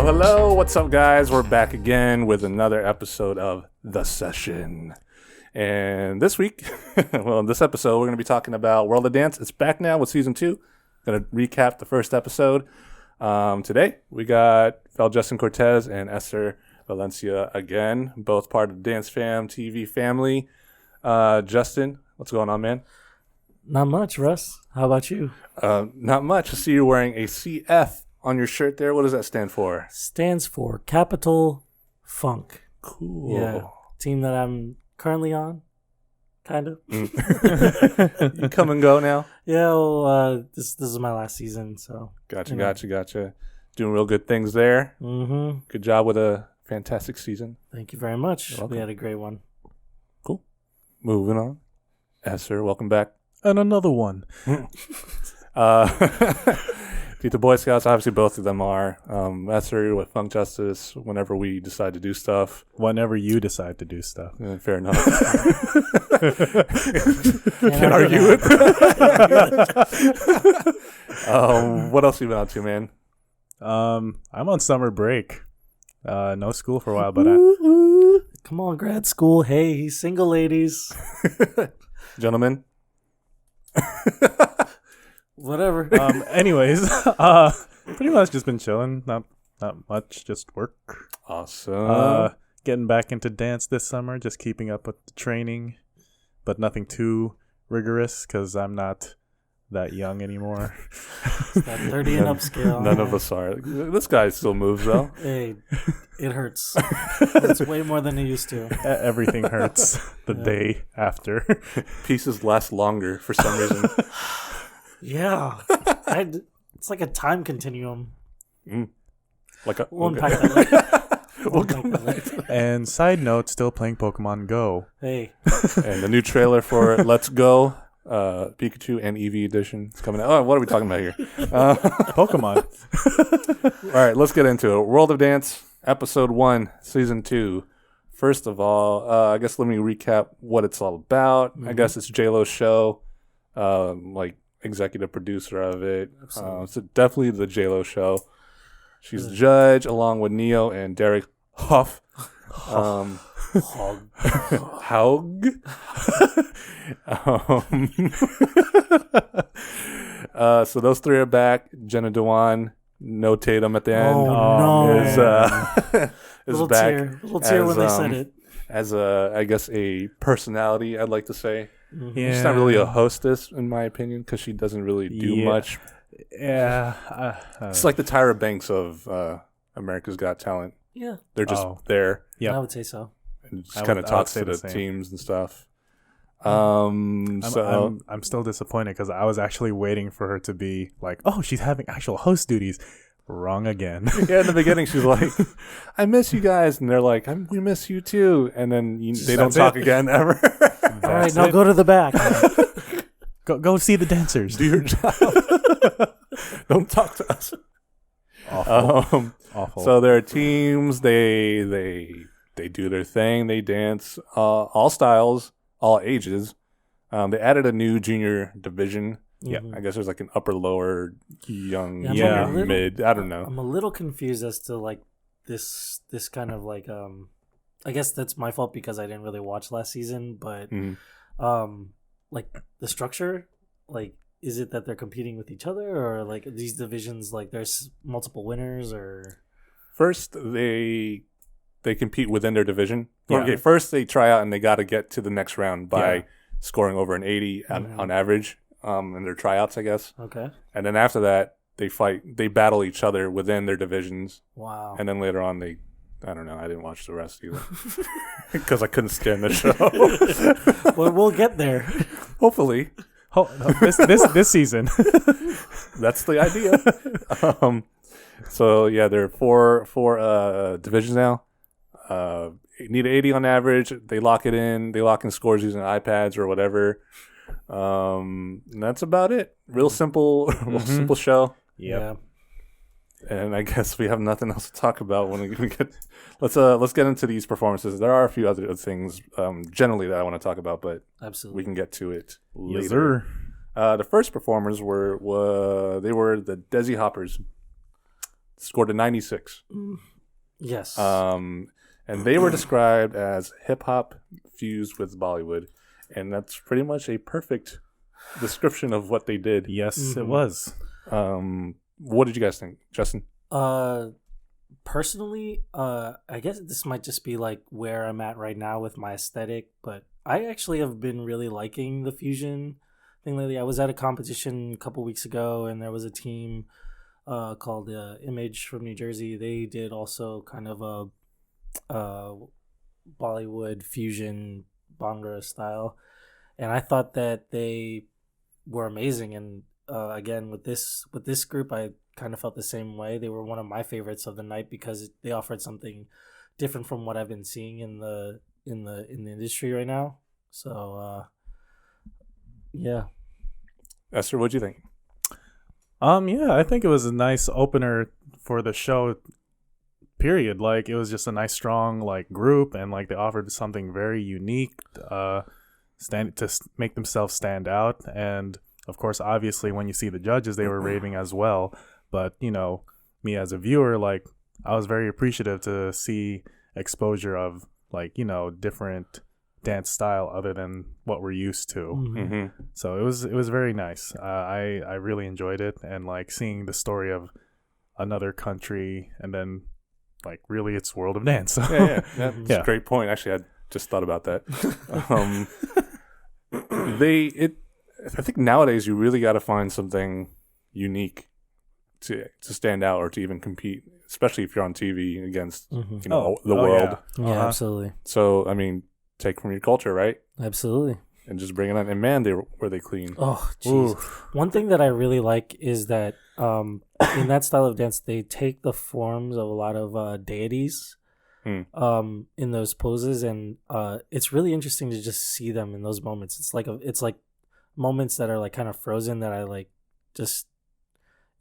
Hello. What's up, guys? We're back again with another episode of The Session. And this week, well, in this episode, we're going to be talking about World of Dance. It's back now with Season 2. Going to recap the first episode. Today, we got Jaxon Cortez and Eser Valencia again, both part of DanceFamtv family. Justin, what's going on, man? Not much, Russ. How about you? Not much. I see you're wearing a CF on your shirt there. What does that stand for? Stands for Capital Funk. Cool. Yeah. Team that I'm currently on. Kind of. You come and go now? Yeah, well, this is my last season, so. Gotcha. Doing real good things there. Mm-hmm. Good job with a fantastic season. Thank you very much. We had a great one. Cool. Moving on. Eser, welcome back. And another one. Tito BoyScouts, obviously both of them are. Eser with Funk Justice, whenever we decide to do stuff. Whenever you decide to do stuff. Fair enough. Can't argue with that. What else have you been up to, man? I'm on summer break. No school for a while, but Come on, grad school. Hey, he's single, ladies. Gentlemen. Whatever. Anyways, pretty much just been chilling. Not much, just work. Awesome. Getting back into dance this summer, just keeping up with the training, but nothing too rigorous because I'm not that young anymore. It's that 30 and up scale. None of us are. This guy still moves, though. Hey, it hurts. It's way more than it used to. Everything hurts the day after. Pieces last longer for some reason. Yeah. It's like a time continuum. Like a, We'll okay. unpack that later. And side note, still playing Pokemon Go. Hey. And the new trailer for Let's Go, Pikachu and Eevee edition is coming out. Oh, what are we talking about here? Pokemon. All right, let's get into it. World of Dance, Episode 1, Season 2. First of all, I guess let me recap what it's all about. I guess it's J-Lo's show, like executive producer of it. So definitely the J-Lo show. She's the judge along with Neo and Derek Huff. Hog. Haug. So those three are back. Jenna Dewan, no Tatum at the end. Oh, no. Is back. Little tear when they said it. As I guess a personality, I'd like to say. Mm-hmm. Yeah. She's not really a hostess, in my opinion, because she doesn't really do much. Yeah. It's like the Tyra Banks of America's Got Talent. Yeah. They're just there. Yeah, I would say so. And just kind of talks to the teams and stuff. I'm still disappointed because I was actually waiting for her to be like, oh, she's having actual host duties. Wrong again. Yeah, in the beginning, she's like, I miss you guys. And they're like, we miss you too. And then they don't talk again ever. All right, now go to the back. Go see the dancers. Do your job. Don't talk to us. Awful. Awful. So there are teams. They do their thing. They dance all styles, all ages. They added a new junior division. Yeah, I guess there's like an upper, lower, young, mid. I don't know. I'm a little confused as to like this kind of like I guess that's my fault because I didn't really watch last season, but like the structure, like is it that they're competing with each other or like these divisions like there's multiple winners or first they compete within their division. Yeah. Okay, first they try out and they got to get to the next round by scoring over an 80 on average. In their tryouts, I guess. Okay. And then after that, they battle each other within their divisions. Wow. And then later on, I don't know, I didn't watch the rest either. Because I couldn't stand the show. Well, we'll get there. Hopefully. This season. That's the idea. So, yeah, there are four divisions now. Need 80 on average. They lock in scores using iPads or whatever. And that's about it. Real simple, simple show. Yep. Yeah. And I guess we have nothing else to talk about when we get. Let's get into these performances. There are a few other things generally that I want to talk about, but Absolutely. we can get to it later. Yes, sir. The first performers were the Desi Hoppers. scored a 96. Yes. And they were described as hip hop fused with Bollywood, and that's pretty much a perfect description of what they did. Yes, it was. What did you guys think, Justin? Personally, I guess this might just be like where I'm at right now with my aesthetic, but I actually have been really liking the fusion thing lately. I was at a competition a couple weeks ago, and there was a team called Image from New Jersey. They did also kind of a Bollywood fusion Bhangra style, and I thought that they were amazing. And again, with this group, I kind of felt the same way. They were one of my favorites of the night because they offered something different from what I've been seeing in the industry right now. So yeah. Eser, what'd you think? Yeah, I think it was a nice opener for the show, period. Like, it was just a nice, strong, like, group, and, like, they offered something very unique to make themselves stand out. And, of course, obviously, when you see the judges, they were raving as well. But, you know, me as a viewer, like, I was very appreciative to see exposure of, like, you know, different dance style other than what we're used to. Mm-hmm. So it was very nice. I really enjoyed it, and like seeing the story of another country, and then like really it's world of dance. Yeah. That's a great point. Actually, I just thought about that. I think nowadays you really got to find something unique to stand out or to even compete, especially if you're on TV against the world. Yeah, absolutely. So I mean, take from your culture, right? Absolutely. And just bring it on. And man, were they clean. Oh, jeez. One thing that I really like is that in that style of dance, they take the forms of a lot of deities in those poses, and it's really interesting to just see them in those moments. It's like moments that are like kind of frozen that I like just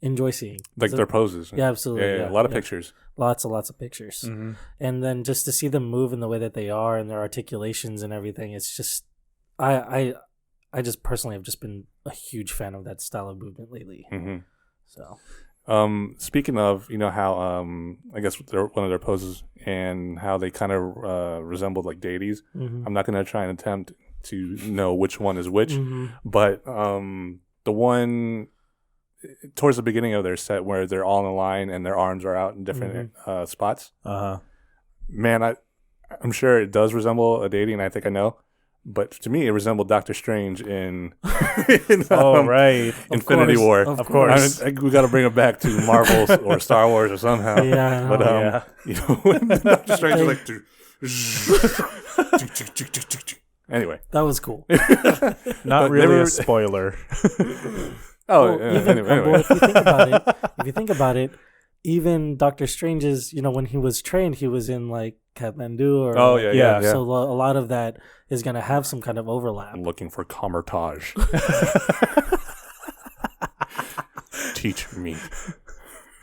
enjoy seeing. Like their poses. Yeah, absolutely. Yeah. A lot of pictures. Lots of pictures. Mm-hmm. And then just to see them move in the way that they are and their articulations and everything, it's just I just personally have just been a huge fan of that style of movement lately. Mm-hmm. So speaking of, you know, how I guess one of their poses and how they kind of resembled like deities. I'm not going to try and attempt to know which one is which, but the one towards the beginning of their set where they're all in a line and their arms are out in different spots. Man, I'm sure it does resemble a deity, and I think I know. But to me, it resembled Doctor Strange in Infinity War. Of course. We got to bring it back to Marvel or Star Wars or somehow. Yeah. But you know, Doctor Strange is like. Anyway, that was cool. Not really a spoiler. Anyway. If you think about it, even Doctor Strange's, you know, when he was trained, he was in like Kathmandu or So a lot of that is going to have some kind of overlap. I'm looking for Kamertage. Teach me.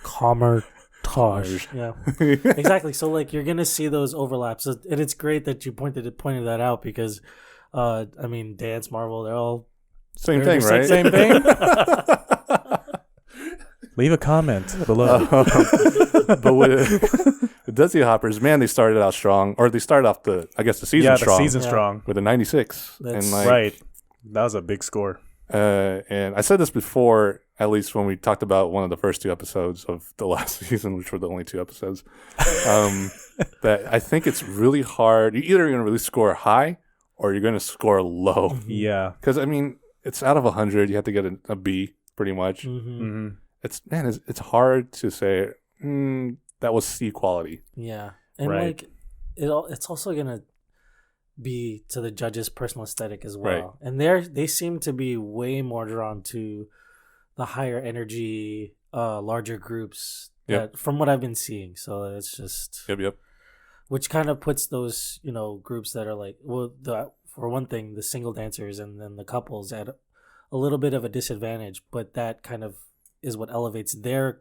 Kamertage. Yeah. Exactly. So like you're going to see those overlaps, and it's great that you pointed that out because I mean, Dance, Marvel, they're all same thing, right? Same thing. Leave a comment below. But with the Desi Hoppers, man, they started out strong, or they started off the season strong. Yeah, the season strong with a 96. Right. That was a big score. And I said this before, at least when we talked about one of the first 2 episodes of the last season, which were the only 2 episodes, that I think it's really hard. You're either going to really score high or you're going to score low. Yeah. Because, I mean, it's out of 100. You have to get a B, pretty much. It's hard to say that was C quality. Yeah, and like it's also gonna be to the judges' personal aesthetic as well. Right. And they seem to be way more drawn to the higher energy, larger groups. From what I've been seeing. So it's just which kind of puts those, you know, groups that are like, well, for one thing, the single dancers and then the couples at a little bit of a disadvantage, but that kind of is what elevates their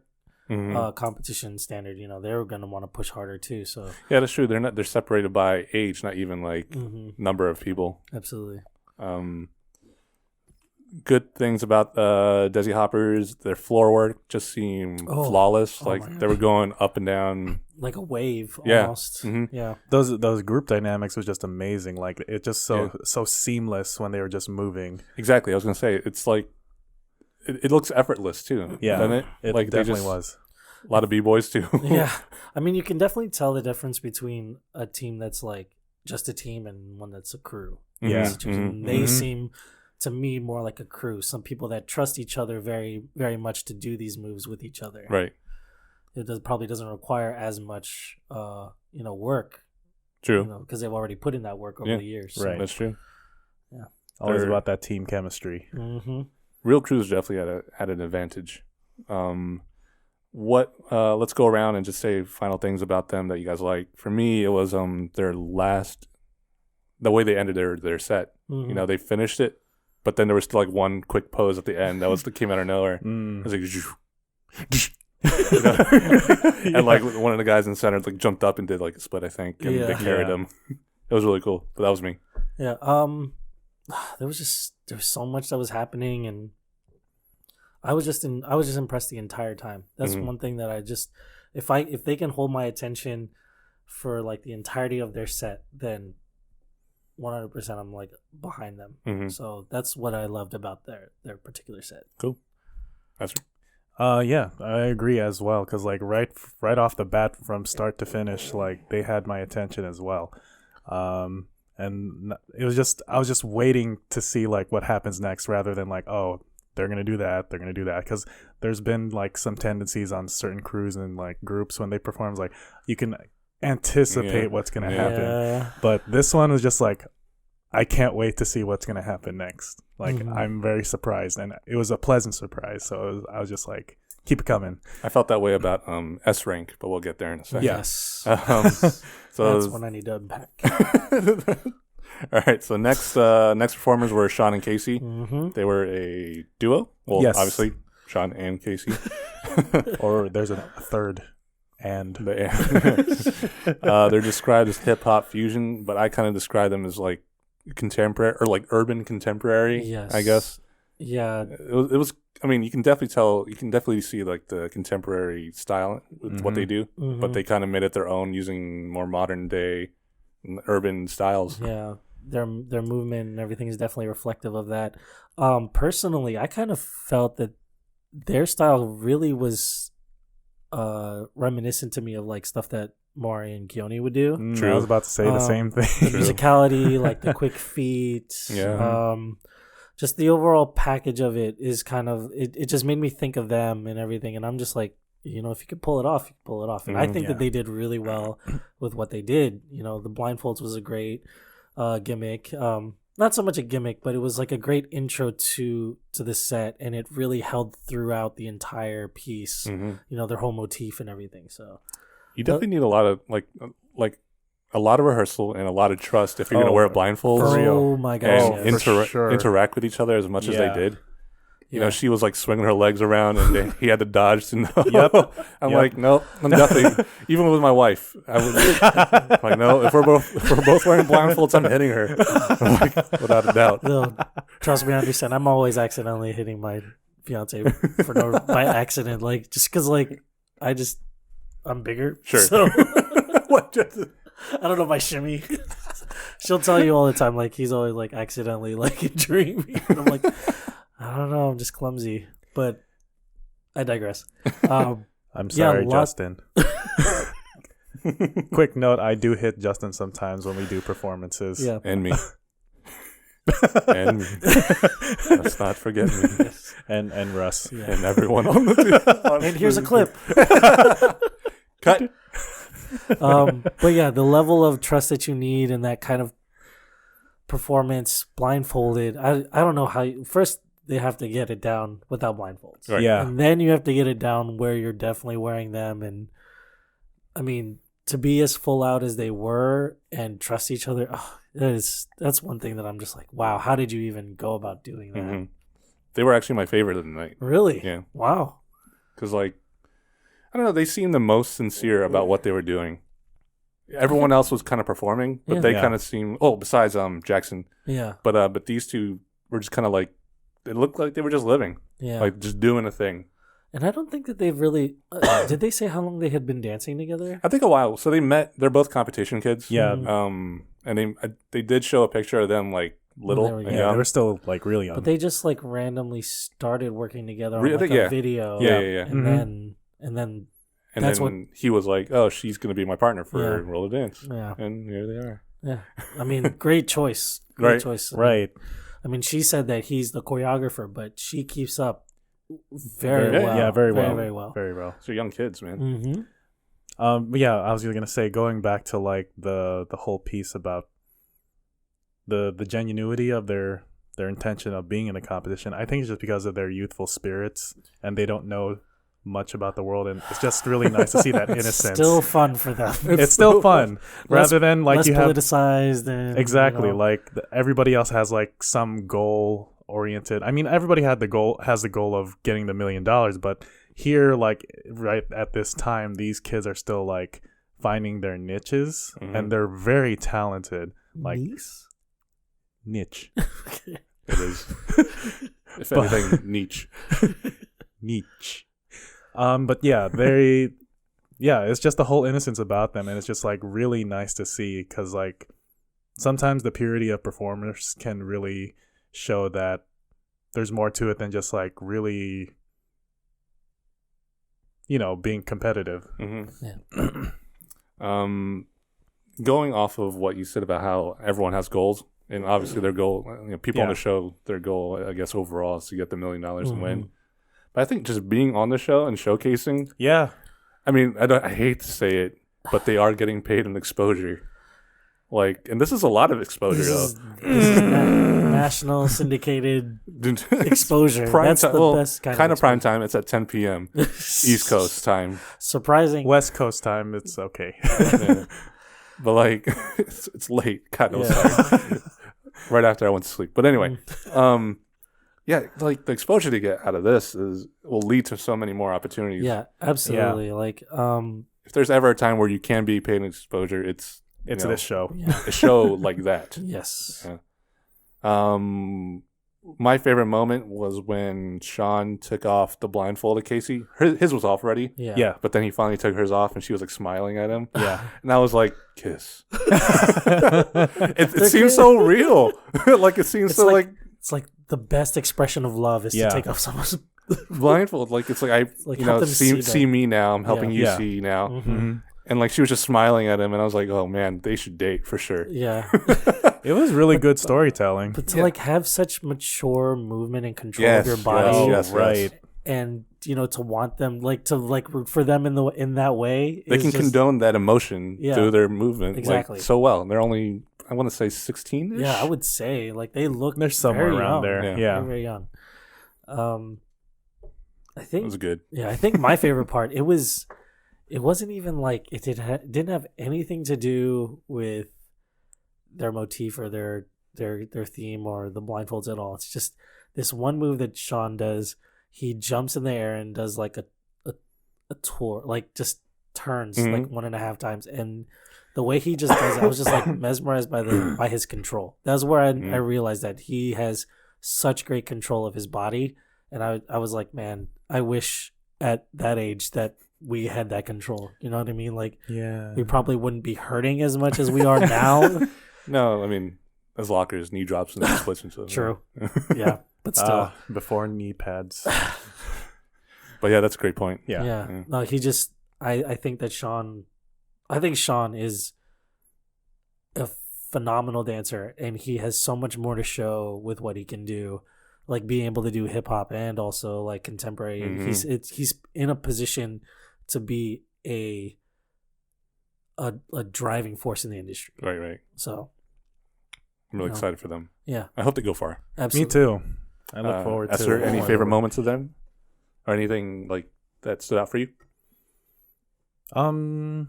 competition standard. You know, they're going to want to push harder too. So yeah, that's true. They're separated by age, not even like number of people. Absolutely. good things about Desi Hoppers. Their floor work just seemed flawless. Like they were going up and down like a wave Yeah. almost. Mhm. Yeah. Those group dynamics was just amazing. Like it just so seamless when they were just moving. Exactly. I was gonna say it's like it looks effortless too. Yeah, doesn't it? it Like definitely was. a lot of b-boys too. Yeah. I mean, you can definitely tell the difference between a team that's like just a team and one that's a crew. Yeah. They seem to me more like a crew. Some people that trust each other very, very much to do these moves with each other. Right. It probably doesn't require as much, work. True. Because they've already put in that work over the years. So. Right. That's true. Always about that team chemistry. Mm-hmm. Real crews definitely had an advantage. Let's go around and just say final things about them that you guys like. For me, it was the way they ended their set. Mm-hmm. You know, they finished it, but then there was still like one quick pose at the end that came out of nowhere. It was like, and like one of the guys in the center like jumped up and did like a split, I think, and they carried him. It was really cool. But that was me. Yeah. There was so much that was happening, and I was just impressed the entire time. That's one thing that I just if they can hold my attention for like the entirety of their set, then 100% I'm like behind them. Mm-hmm. So that's what I loved about their particular set. Cool. That's right. Yeah, I agree as well. Cause like right off the bat, from start to finish, like they had my attention as well. And it was I was just waiting to see like what happens next, rather than like, oh, they're gonna do that, because there's been like some tendencies on certain crews and like groups when they perform, like you can anticipate what's gonna happen, but this one was just like, I can't wait to see what's gonna happen next. Like I'm very surprised, and it was a pleasant surprise. So I was just like, keep it coming. I felt that way about S rank, but we'll get there in a second. Yes. So that's when I need to unpack. All right. So next performers were Sean and Kaycee. Mm-hmm. They were a duo. Well, Yes. obviously Sean and Kaycee. Or there's a third. And They're described as hip hop fusion, but I kind of describe them as like contemporary or like urban contemporary. Yes. I guess. Yeah. It was. I mean, you can definitely see like the contemporary style with what they do, but they kind of made it their own using more modern day urban styles. Yeah. Their movement and everything is definitely reflective of that. Personally, I kind of felt that their style really was reminiscent to me of like stuff that Maury and Keone would do. I was about to say the same thing. The musicality, like the quick feet. Yeah. Just the overall package of it is kind of it just made me think of them and everything, and I'm just like, if you could pull it off, you can pull it off. And I think that they did really well with what they did. The blindfolds was a great gimmick. Not so much a gimmick, but it was like a great intro to the set, and it really held throughout the entire piece. Their whole motif and everything. So you definitely need a lot of like a lot of rehearsal and a lot of trust if you're going to wear a blindfold. Oh my gosh! And interact with each other as much as they did. She was like swinging her legs around, and he had to dodge to know. I'm like, no, I'm definitely. Even with my wife, I was like, no. If we're both wearing blindfolds, I'm hitting her, like, without a doubt. No, trust me, I understand. I'm always accidentally hitting my fiance by accident, like just because, like, I'm bigger. Sure. So What? I don't know my shimmy. She'll tell you all the time, like he's always like accidentally like injuring me. And I'm like, I don't know, I'm just clumsy. But I digress. I'm sorry, Justin. Quick note: I do hit Justin sometimes when we do performances. Yeah, and me. And me. Let's not forget me. And Russ. And everyone on the and here's a clip. Cut. But yeah, the level of trust that you need and that kind of performance blindfolded, I don't know how first they have to get it down without blindfolds. Right. Yeah. And then you have to get it down where you're definitely wearing them. And I mean, to be as full out as they were and trust each other, that's one thing that I'm just like, wow, how did you even go about doing that? They were actually my favorite of the night. Really? Yeah. Wow. Because like, I don't know, they seemed the most sincere about what they were doing. Everyone else was kind of performing, but they kind of seemed. Oh, besides Jaxon. Yeah. But these two were just kind of like it looked like they were just living, like just doing a thing. And I don't think that they've really. Did they say how long they had been dancing together? I think a while. So they met. They're both competition kids. Yeah. And they did show a picture of them like little. They were Yeah, they were still like really young. But they just like randomly started working together on I like think, a video. Yeah. And then that's then he was like, "Oh, she's gonna be my partner for Roller Dance." Yeah. And here they are. Yeah. I mean, great choice. Right. Choice. Right. I mean, she said that he's the choreographer, but she keeps up very well. Yeah, very well. Very well. Very well. So young kids, man. Mm-hmm. Yeah, I was gonna say, going back to like the whole piece about the genuinity of their intention of being in a competition. I think it's just because of their youthful spirits, and they don't know much about the world, and it's just really nice to see that innocence. Still fun for them. It's still fun, rather than like less you have politicized and exactly like everybody else has like some goal oriented. I mean, everybody has the goal of getting the $1 million, but here, like right at this time, these kids are still like finding their niches, and they're very talented. Like niche. It is. If anything, niche. But yeah, it's just the whole innocence about them, and it's just like really nice to see, because like sometimes the purity of performers can really show that there's more to it than just like really, being competitive. Going off of what you said about how everyone has goals, and obviously their goal, people on the show, their goal, I guess overall, is to get the $1 million and win. But I think just being on the show and showcasing. Yeah. I mean, I hate to say it, but they are getting paid in exposure. Like, and this is a lot of exposure, this is national syndicated exposure. That's the best kind of prime time. It's at 10 p.m. East Coast time. Surprising. West Coast time, it's okay. Yeah. But like, it's late. God knows. Right after I went to sleep. But anyway, yeah, like the exposure to get out of this will lead to so many more opportunities. Yeah, absolutely. Yeah. Like, if there's ever a time where you can be paid in exposure, it's this show. Yeah. A show like that. Yes. Yeah. My favorite moment was when Sean took off the blindfold of Kaycee. His was off already. Yeah. But then he finally took hers off, and she was like smiling at him. Yeah. And I was like, kiss. It seems so real. Like it seems so like it's like the best expression of love is to take off someone's blindfold. Like it's like see me now. I'm helping you see now. Mm-hmm. And like she was just smiling at him, and I was like, oh man, they should date for sure. Yeah. It was really good storytelling. But to like have such mature movement and control of your body, yes, right? And to want them to root for them in that way, they can condone that emotion through their movement exactly so well. And they're only, I want to say 16-ish. Yeah, I would say like they look they're somewhere very around young. there. Yeah, very young. I think it was good. Yeah, I think my favorite part it wasn't even like it didn't have anything to do with their motif or their theme or the blindfolds at all. It's just this one move that Sean does. He jumps in the air and does like a tour, like just turns like 1.5 times, and the way he just does it, I was just like mesmerized by his control. That's where I realized that he has such great control of his body, and I was like, man, I wish at that age that we had that control. You know what I mean? Like, we probably wouldn't be hurting as much as we are now. No, I mean, as lockers, knee drops and splits and stuff. True. Yeah, but still. Before knee pads. But yeah, that's a great point. Yeah. No, he just, I think Sean is a phenomenal dancer, and he has so much more to show with what he can do. Like being able to do hip hop and also like contemporary. He's in a position to be a driving force in the industry. Right. So I'm really excited for them. Yeah. I hope they go far. Absolutely. Me too. I look forward to it. Eser, any favorite moments of them? Or anything like that stood out for you? No,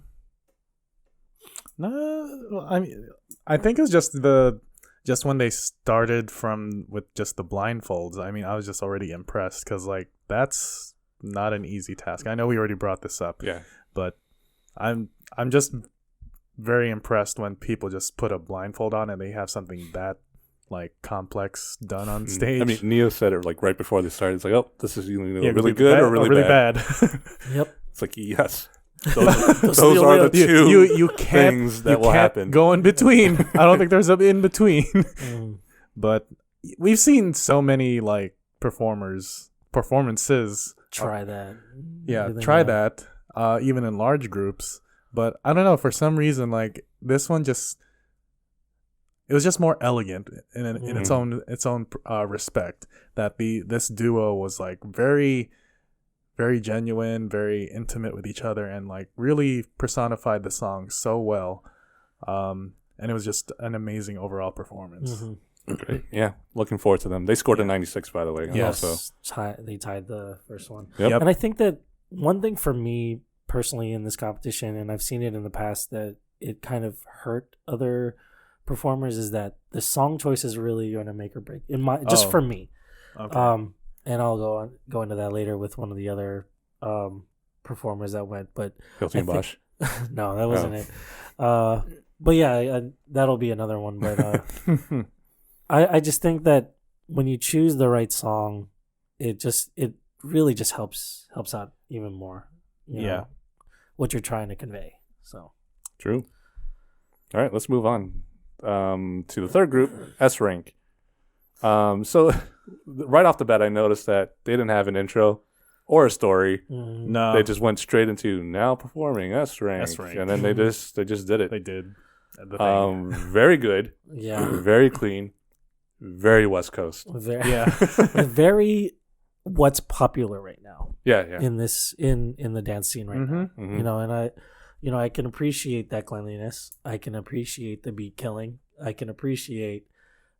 I mean, I think it's just when they started with just the blindfolds. I mean, I was just already impressed because like that's not an easy task. I know we already brought this up. Yeah. But I'm just very impressed when people just put a blindfold on and they have something that like complex done on stage. I mean, Neo said it like right before they started. It's like, oh, this is either Yeah, really good or really bad. Yep. It's like, yes. Those are the two you can't, things that will happen. Go in between. I don't think there's an in between. But we've seen so many like performances. Try that. Yeah, try that. Even in large groups. But I don't know, for some reason, like this one it was just more elegant in its own respect. That this duo was like very, very genuine, very intimate with each other, and like really personified the song so well. And it was just an amazing overall performance. Great. Yeah, looking forward to them. They scored a 96, by the way. Yes, Also. they tied the first one. Yep. And I think that one thing for me personally in this competition, and I've seen it in the past, that it kind of hurt other performers, is that the song choice is really going to make or break for me. Okay. And I'll go into that later with one of the other performers that went, but Hilty Bosch. No, that wasn't it. But yeah, that'll be another one. But I just think that when you choose the right song, it really just helps out even more. You know, what you're trying to convey. So true. All right, let's move on to the third group, S rank. So right off the bat, I noticed that they didn't have an intro or a story. No, they just went straight into now performing S rank, and then they just did it. They did. The thing. Very good. Yeah. Very clean. Very West Coast. Very what's popular right now. Yeah. In the dance scene right now. Mm-hmm. You know, and I can appreciate that cleanliness. I can appreciate the beat killing. I can appreciate,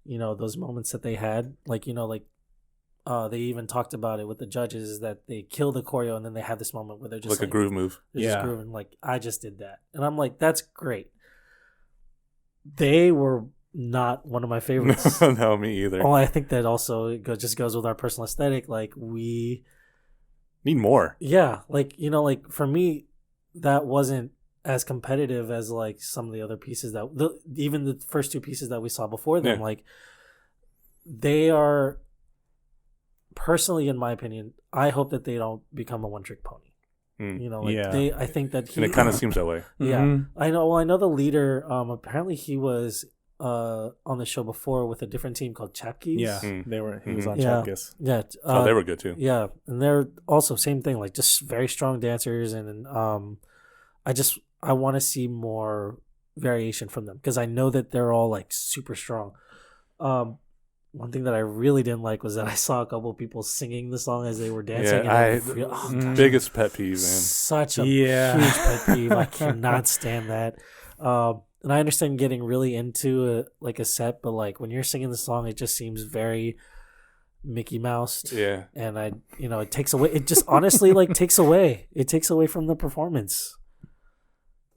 those moments that they had. Like, they even talked about it with the judges, is that they kill the choreo and then they have this moment where they're just like a groove move. They're just grooving, like, I just did that. And I'm like, that's great. They were not one of my favorites. No, me either. Oh, I think that also just goes with our personal aesthetic. Like, we need more. Yeah, like, for me, that wasn't as competitive as like some of the other pieces even the first two pieces that we saw before them. Yeah. Like, they are, personally, in my opinion, I hope that they don't become a one-trick pony. I think that and it kind of seems that way. Yeah, Mm-hmm. I know. Well, I know the leader. Apparently, he was on the show before with a different team called Chapkees. Yeah, he was on Yeah. Chapkees. Yeah, they were good too. Yeah, and they're also same thing, like just very strong dancers, and I want to see more variation from them, because I know that they're all like super strong. One thing that I really didn't like was that I saw a couple of people singing the song as they were dancing. Yeah, biggest pet peeve, man. Such a huge pet peeve. I cannot stand that. And I understand getting really into a set, but like when you're singing the song, it just seems very Mickey Mouse. Yeah. And it takes away. It just honestly takes away. It takes away from the performance.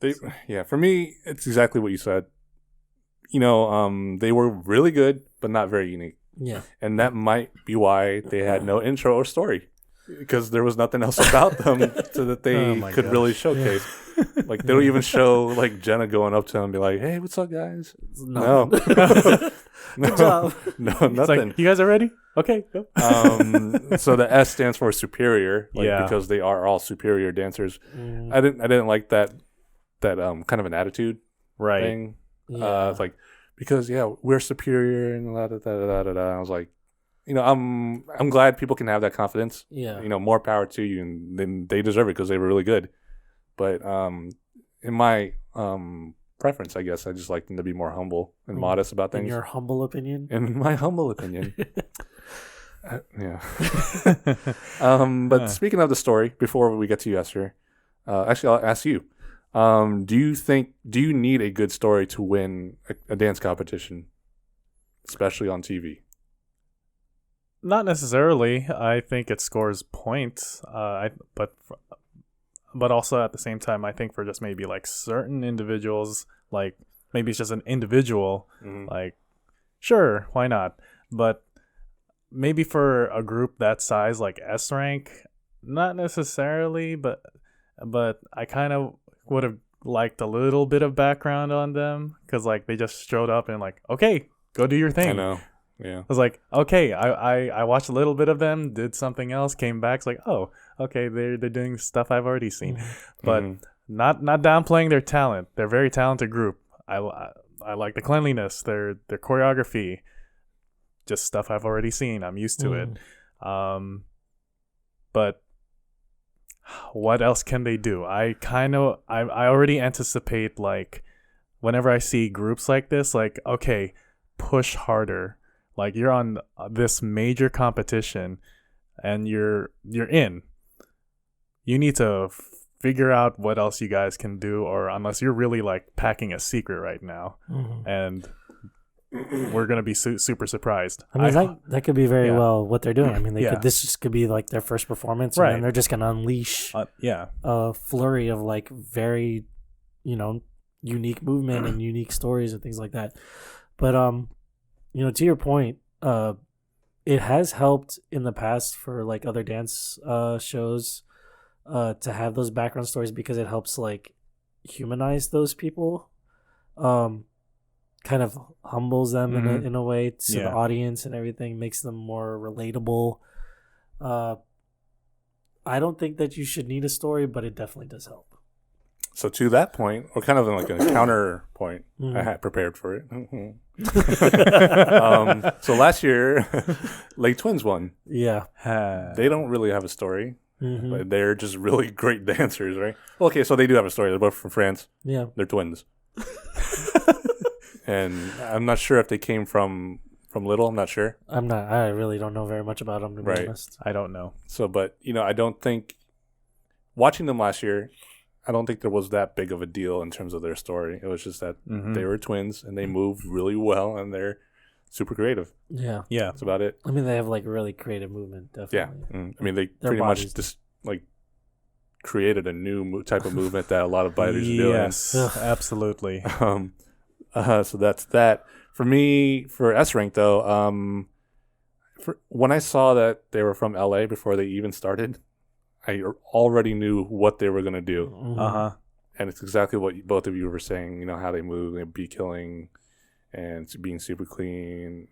For me, it's exactly what you said. They were really good, but not very unique. Yeah. And that might be why they had no intro or story, because there was nothing else about them so that they could really showcase. Yeah. Like, they don't even show like Jenna going up to them and be like, "Hey, what's up, guys?" No. Good job. No, nothing. Like, you guys are ready? Okay, go. So the S stands for superior, because they are all superior dancers. I didn't like that kind of an attitude thing. Yeah. It's like, because we're superior and da da da da da. I was like, I'm glad people can have that confidence. Yeah. More power to you, and then they deserve it because they were really good. But in my preference, I guess I just like them to be more humble and modest about things. In your humble opinion? In my humble opinion. Yeah. But speaking of the story, before we get to you, Eser, actually, I'll ask you. Do you need a good story to win a dance competition, especially on TV? Not necessarily. I think it scores points. But also at the same time, I think for just maybe like certain individuals, like maybe it's just an individual, like sure, why not? But maybe for a group that size, like S rank, not necessarily. But I kind of would have liked a little bit of background on them, because like they just showed up and like, okay, go do your thing. I know. Yeah. I was like, okay, I watched a little bit of them, did something else, came back. It's like, oh, okay, they're doing stuff I've already seen, but not downplaying their talent. They're a very talented group. I like the cleanliness, their choreography, just stuff I've already seen. I'm used to it. But what else can they do? I already anticipate, like, whenever I see groups like this, like, okay, push harder. Like, you're on this major competition and you're in. You need to figure out what else you guys can do, or unless you're really like packing a secret right now, and we're gonna be super surprised. I mean, that could be very well what they're doing. I mean, this could be like their first performance, and then they're just gonna unleash a flurry of like very, unique movement and unique stories and things like that. But to your point, it has helped in the past for like other dance shows to have those background stories, because it helps like humanize those people, kind of humbles them in a way to the audience and everything, makes them more relatable. I don't think that you should need a story, but it definitely does help. So to that point, or kind of like a counterpoint, I had prepared for it. So last year, Lake Twins won. Yeah. They don't really have a story. But they're just really great dancers, right? Okay, so they do have a story. They're both from France. Yeah. They're twins. And I'm not sure if they came from Little. I'm not sure. I really don't know very much about them, to be honest. I don't know. So, but, I don't think, watching them last year, I don't think there was that big of a deal in terms of their story. It was just that they were twins and they moved really well and they're super creative. Yeah. That's about it. I mean, they have like really creative movement, definitely. Yeah. I mean, they pretty much just like created a new type of movement that a lot of biters are doing. Yes, absolutely. So that's that. For me, for S rank though, when I saw that they were from LA before they even started, I already knew what they were going to do. And it's exactly what both of you were saying, how they move, beat killing and being super clean,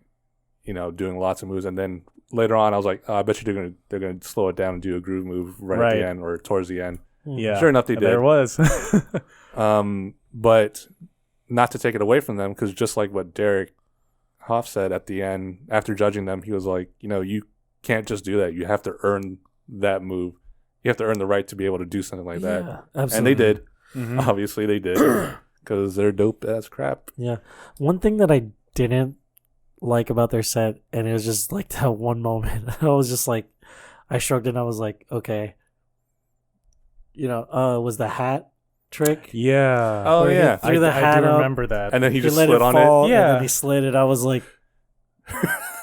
doing lots of moves. And then later on, I was like, oh, I bet you they're gonna slow it down and do a groove move right at the end or towards the end. Yeah, sure enough, they did. There was. But not to take it away from them, because just like what Derek Hoff said at the end after judging them, he was like, you can't just do that. You have to earn that move. You have to earn the right to be able to do something like that. Absolutely. And they did. Obviously, they did. Because they're dope as crap. Yeah. One thing that I didn't like about their set, and it was just like that one moment, I was just like, I shrugged and I was like, okay. Was the hat trick? Yeah. Oh, yeah. He threw the hat I do up, remember that. And then he just slid on it. Yeah. And then he slid it. I was like,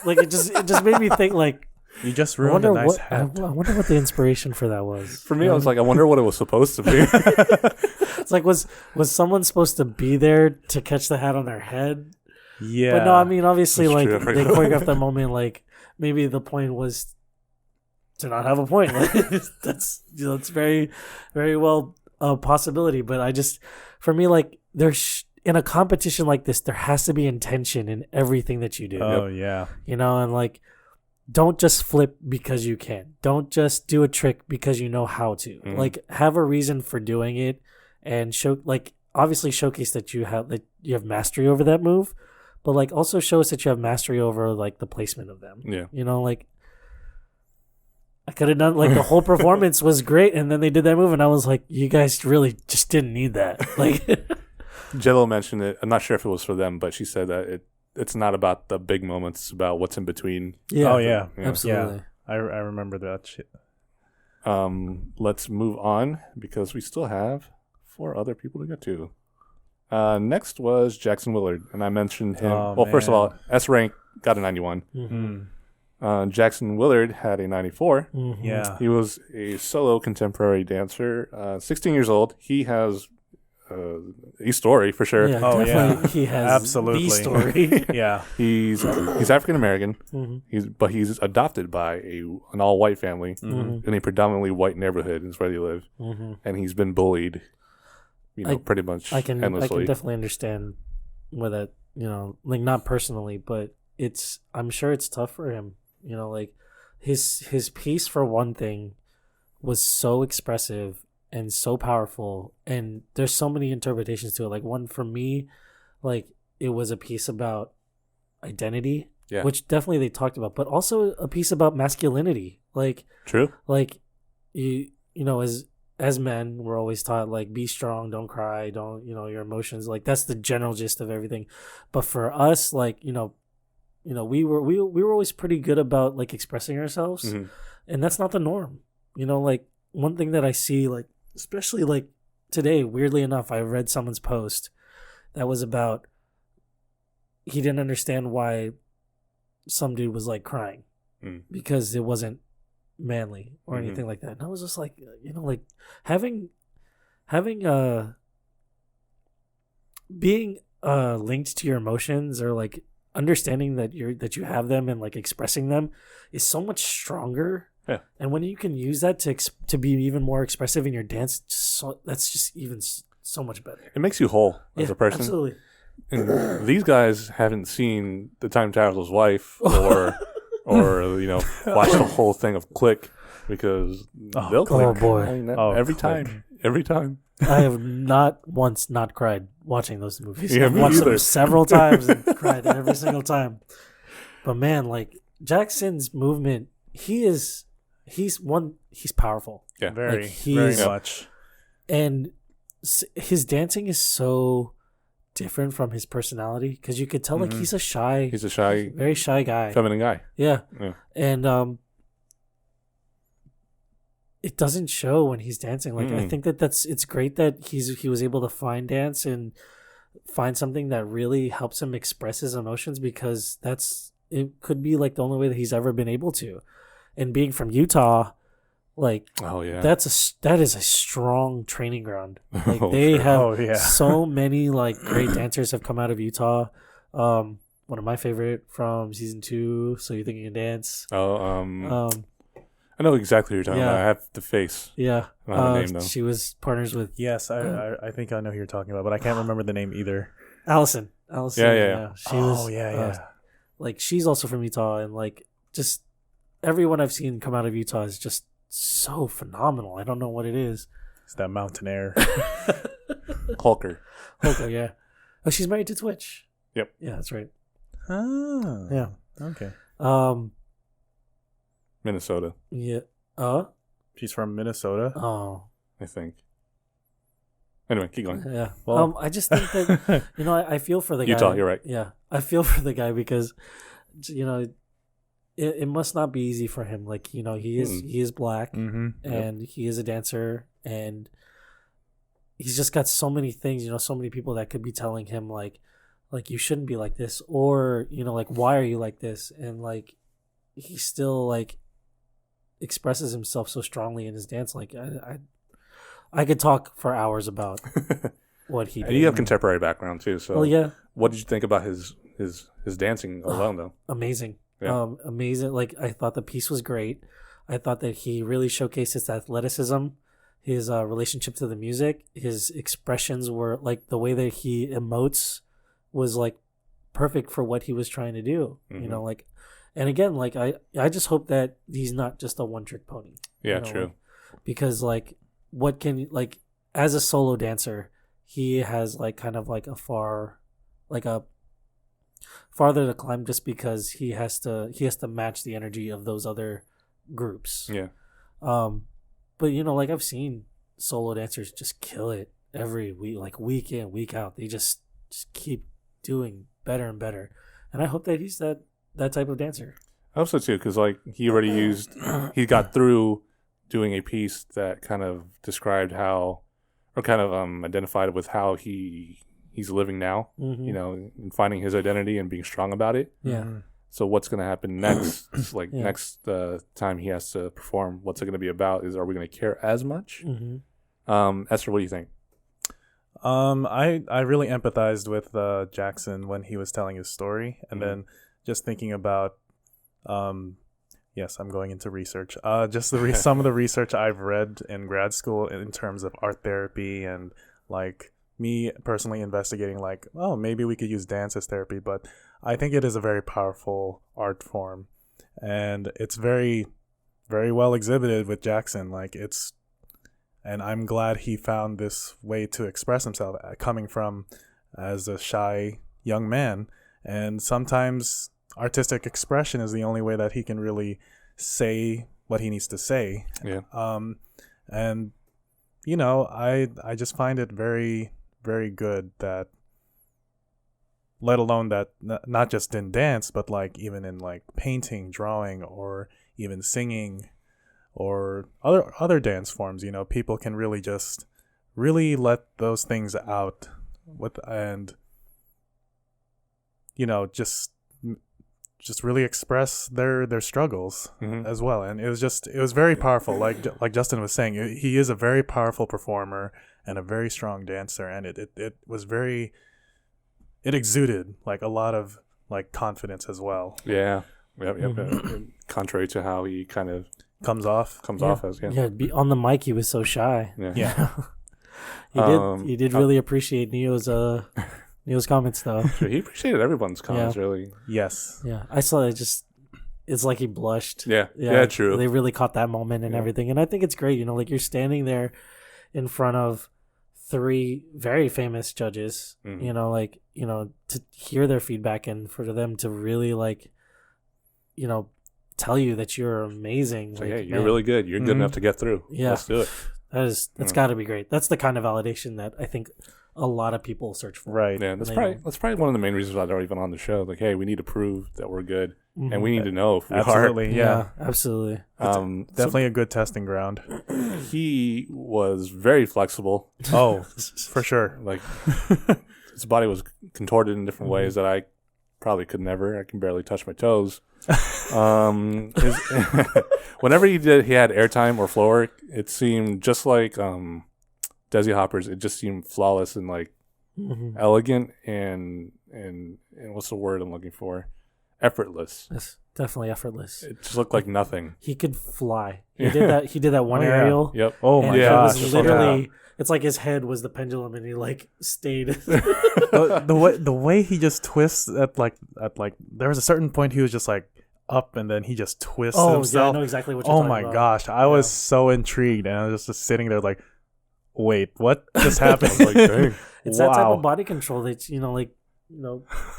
it just made me think like, you just ruined a nice hat. I wonder what the inspiration for that was. For me, I was like, I wonder what it was supposed to be. It's like, was someone supposed to be there to catch the hat on their head? Yeah. But no, I mean, obviously, that's like, they choreographed that moment, like, maybe the point was to not have a point. Like, that's very, very well a possibility. But for me, like, there's in a competition like this, there has to be intention in everything that you do. Oh, yeah. And like, don't just flip because you can. Don't just do a trick because you know how to. Like, have a reason for doing it, and obviously showcase that you have mastery over that move, but like also show us that you have mastery over like the placement of them. Yeah. Like, I could have done like the whole performance was great, and then they did that move, and I was like, you guys really just didn't need that. Like, Jello mentioned it. I'm not sure if it was for them, but she said that it's not about the big moments. It's about what's in between. Yeah. Oh, yeah. Absolutely. Yeah. I remember that shit. Let's move on, because we still have 4 other people to get to. Next was Jaxon Willard, and I mentioned him. First of all, S rank got a 91. Jaxon Willard had a 94. Yeah. He was a solo contemporary dancer, 16 years old. He has a story for sure. Yeah, definitely. He has absolutely the story. Yeah. He's African American. He's adopted by an all white family in a predominantly white neighborhood. Is where they live, and he's been bullied, pretty much endlessly. I can definitely understand where that like not personally, but I'm sure it's tough for him. Like his piece for one thing was so expressive and so powerful, and there's so many interpretations to it. Like one for me, like it was a piece about identity, which definitely they talked about, but also a piece about masculinity. Like true. Like as men, we're always taught like be strong, don't cry, don't your emotions. Like that's the general gist of everything. But for us, like we were always pretty good about like expressing ourselves, and that's not the norm. Like one thing that I see, like especially like today, weirdly enough, I read someone's post that was about he didn't understand why some dude was like crying because it wasn't manly or anything like that. And I was just like, like having being linked to your emotions, or like understanding that you have them and like expressing them is so much stronger. Yeah. And when you can use that to be even more expressive in your dance, that's just even so much better. It makes you whole as a person. Absolutely. And these guys haven't seen The Time Traveler's Wife or watch the whole thing of Click, because they'll click. Oh boy! Every time. I have not once not cried watching those movies. Yeah, I've watched them several times and cried every single time. But man, like Jackson's movement, he's powerful. Yeah, very much. And his dancing is so different from his personality, because you could tell like he's a very shy guy, feminine guy. Yeah. And it doesn't show when he's dancing. Like I think it's great that he was able to find dance and find something that really helps him express his emotions, because it could be like the only way that he's ever been able to. And being from Utah, like that is a strong training ground. Like they have so many like great dancers have come out of Utah. One of my favorite from season 2, So You Think You Can Dance. I know exactly what you're talking about. I have the face. Yeah. I don't have the name, though. She was partners with... Yes, I think I know who you're talking about, but I can't remember the name either. Allison. Yeah. She was... like, she's also from Utah, and, like, just everyone I've seen come out of Utah is just so phenomenal. I don't know what it is. It's that mountain air. Hulker, yeah. Oh, she's married to Twitch. Yep. Yeah, that's right. Oh. Yeah. Okay. Minnesota. Yeah. She's from Minnesota. Oh. I think. Anyway, keep going. Yeah. Well, I just think that I feel for the guy. Utah, you're right. Yeah, I feel for the guy because, it must not be easy for him. Like he is black and he is a dancer, and he's just got so many things. So many people that could be telling him like you shouldn't be like this, or like why are you like this, and like he still like expresses himself so strongly in his dance. Like I could talk for hours about what he did. And you have contemporary background too, so what did you think about his dancing alone though? Amazing. Amazing. Like I thought the piece was great. I thought that he really showcased his athleticism, his relationship to the music, his expressions were like the way that he emotes was like perfect for what he was trying to do. Like, and again, like I just hope that he's not just a one-trick pony. Yeah, true. Because like what can like as a solo dancer, he has like kind of like a farther to climb, just because he has to match the energy of those other groups. Yeah. But like I've seen solo dancers just kill it every week, like week in, week out. They just keep doing better and better. And I hope that he's that type of dancer. I hope so too, because like he he got through doing a piece that kind of described how, or kind of identified with how he's living now, and finding his identity and being strong about it. Yeah. So what's going to happen next? Next time he has to perform, what's it going to be about? Are we going to care as much? Eser, what do you think? I really empathized with Jaxon when he was telling his story, and then just thinking about, yes, I'm going into research. Just some of the research I've read in grad school in terms of art therapy and like me personally investigating like, oh, maybe we could use dance as therapy, but I think it is a very powerful art form, and it's very, very well exhibited with Jaxon. Like and I'm glad he found this way to express himself, coming from as a shy young man, and sometimes artistic expression is the only way that he can really say what he needs to say. Yeah. And you know, I just find it very, very good that, let alone that not just in dance, but like even in like painting, drawing, or even singing, or other dance forms, you know, people can really just really let those things out and you know, just really express their struggles as well. And it was very powerful. Like Justin was saying, he is a very powerful performer and a very strong dancer, and it was very, it exuded like a lot of like confidence as well. Yeah. Yep. Contrary to how he kind of comes off as. On the mic he was so shy. Yeah. He did really appreciate Neo's comments though. Sure, he appreciated everyone's comments, really. Yes. Yeah, I saw it. It's like he blushed. Yeah, true. They really caught that moment and everything, and I think it's great. You know, like you're standing there in front of 3 very famous judges. You know, like, you know, to hear their feedback and for them to really like, you know, tell you that you're amazing. So, like, you're really good. You're good enough to get through. Yeah, Let's do it. That's got to be great. That's the kind of validation that I think a lot of people search for. Right. Yeah, that's probably one of the main reasons why they're even on the show. Like, hey, we need to prove that we're good, and we need to know if we Absolutely, are. yeah. Absolutely. Definitely a good testing ground. He was very flexible. Oh, for sure. Like, his body was contorted in different ways that I probably could never. I can barely touch my toes. Whenever he had airtime or floor work, it seemed just like Desi Hoppers. It just seemed flawless and like elegant and what's the word I'm looking for? Effortless. Yes, definitely effortless. It just looked like nothing. He could fly. He did that one aerial. Yep. Oh my gosh! gosh! It was literally, it's like his head was the pendulum, and he like stayed. the way he just twists at like there was a certain point he was just like up, and then he just twists himself. Yeah, I know exactly what you're talking about. Oh my gosh! I was so intrigued, and I was just sitting there like, wait, what just happened? Like, dang. It's that type of body control that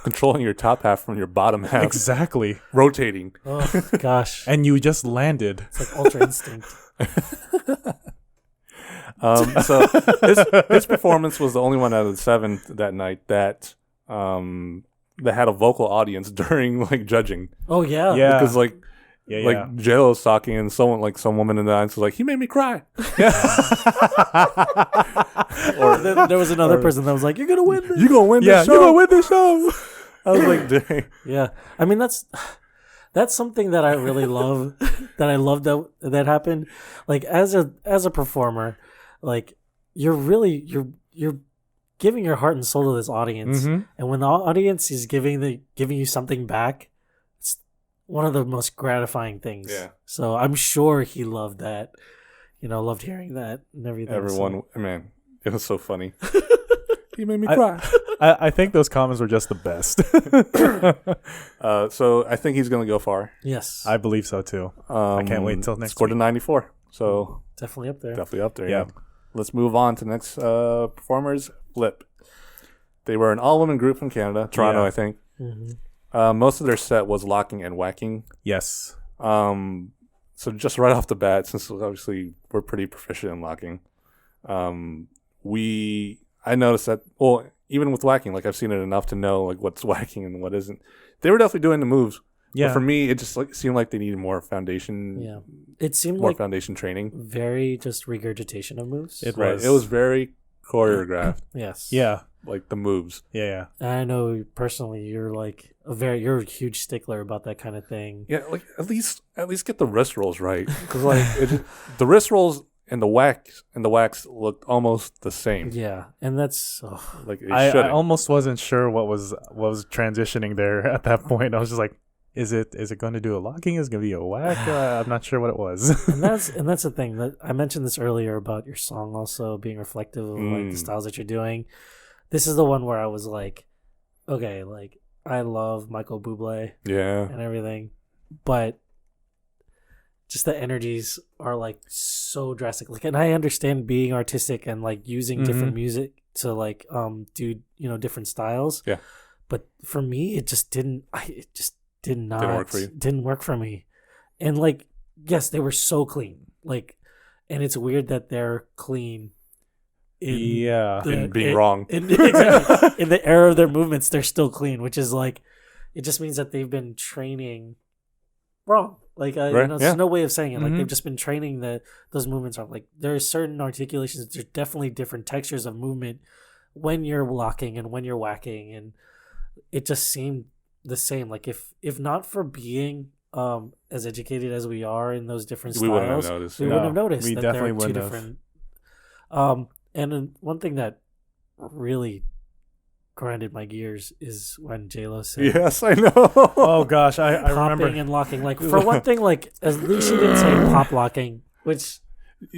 controlling your top half from your bottom half. Exactly. Rotating. Oh gosh. And you just landed. It's like Ultra Instinct. So his performance was the only one out of the 7 that night that had a vocal audience during like judging. Oh yeah. Yeah. Because like J-Lo's talking and some woman in the audience was like, he made me cry. Or there was another person that was like, you're gonna win this. You're gonna win this show. You're gonna win this show. I was like, dang. Yeah. I mean that's something that I really love. That I love that happened. Like as a performer, like you're giving your heart and soul to this audience, and when the audience is giving you something back, it's one of the most gratifying things. Yeah. So I'm sure he loved that. You know, loved hearing that and everything. Everyone, man, it was so funny. He made me cry. I think those comments were just the best. So I think he's going to go far. Yes. I believe so too. I can't wait until next scored week. a 94. So definitely up there. Definitely up there. Yeah. Let's move on to the next performers. Flip. They were an all-women group from Canada, Toronto, I think. Most of their set was locking and whacking. Yes. So just right off the bat, since obviously we're pretty proficient in locking, I noticed that, well, even with whacking, like I've seen it enough to know like what's whacking and what isn't. They were definitely doing the moves. Yeah. But for me, it just seemed like they needed more foundation. Yeah. It seemed more like foundation training. Very just regurgitation of moves. It It was very choreographed. Yes. Yeah. Like the moves. Yeah. I know personally you're like you're a huge stickler about that kind of thing. Yeah, like at least get the wrist rolls right, because like the wrist rolls and the wax looked almost the same. Yeah, and that's like I almost wasn't sure what was transitioning there at that point. I was just like, is it going to do a locking? Is it going to be a whack? I'm not sure what it was. and that's the thing that I mentioned this earlier about your song also being reflective of like the styles that you're doing. This is the one where I was like, okay, like I love Michael Bublé, and everything, but just the energies are like so drastic. Like, and I understand being artistic and like using different music to like do different styles. Yeah. But for me, it just didn't. It just did not. Didn't work for you. Didn't work for me. And like, yes, they were so clean. Like, and it's weird that they're clean. In being wrong. Exactly. In the era of their movements, they're still clean, which is like, it just means that they've been training wrong. Like, there's no way of saying it. Like, they've just been training those movements wrong. Like, there are certain articulations. There's definitely different textures of movement when you're locking and when you're whacking, and it just seemed the same. Like, if not for being as educated as we are in those different styles, we wouldn't have noticed. We wouldn't have noticed we that definitely they're two wouldn't different. And then one thing that really grinded my gears is when J-Lo said, "Yes, I know." Oh gosh, I remember. Popping and locking. Like, for one thing, like at least she didn't say pop locking, which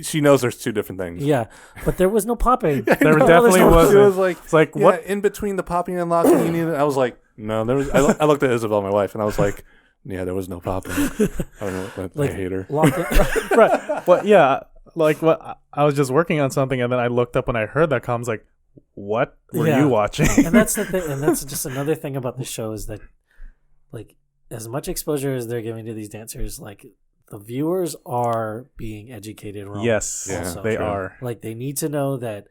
she knows there's two different things. yeah, but there was no popping. There definitely wasn't. It was like, it's like what in between the popping and locking you needed. I was like, no, there was. I looked at Isabel, my wife, and I was like, yeah, there was no popping. I don't know. Like, I hate her. right? But yeah, like what I was just working on something, and then I looked up and I heard that comment. I was like, what were you watching? And that's the thing, and that's just another thing about the show is that, like, as much exposure as they're giving to these dancers, like, the viewers are being educated wrong. Yes, also. they are. Like, they need to know that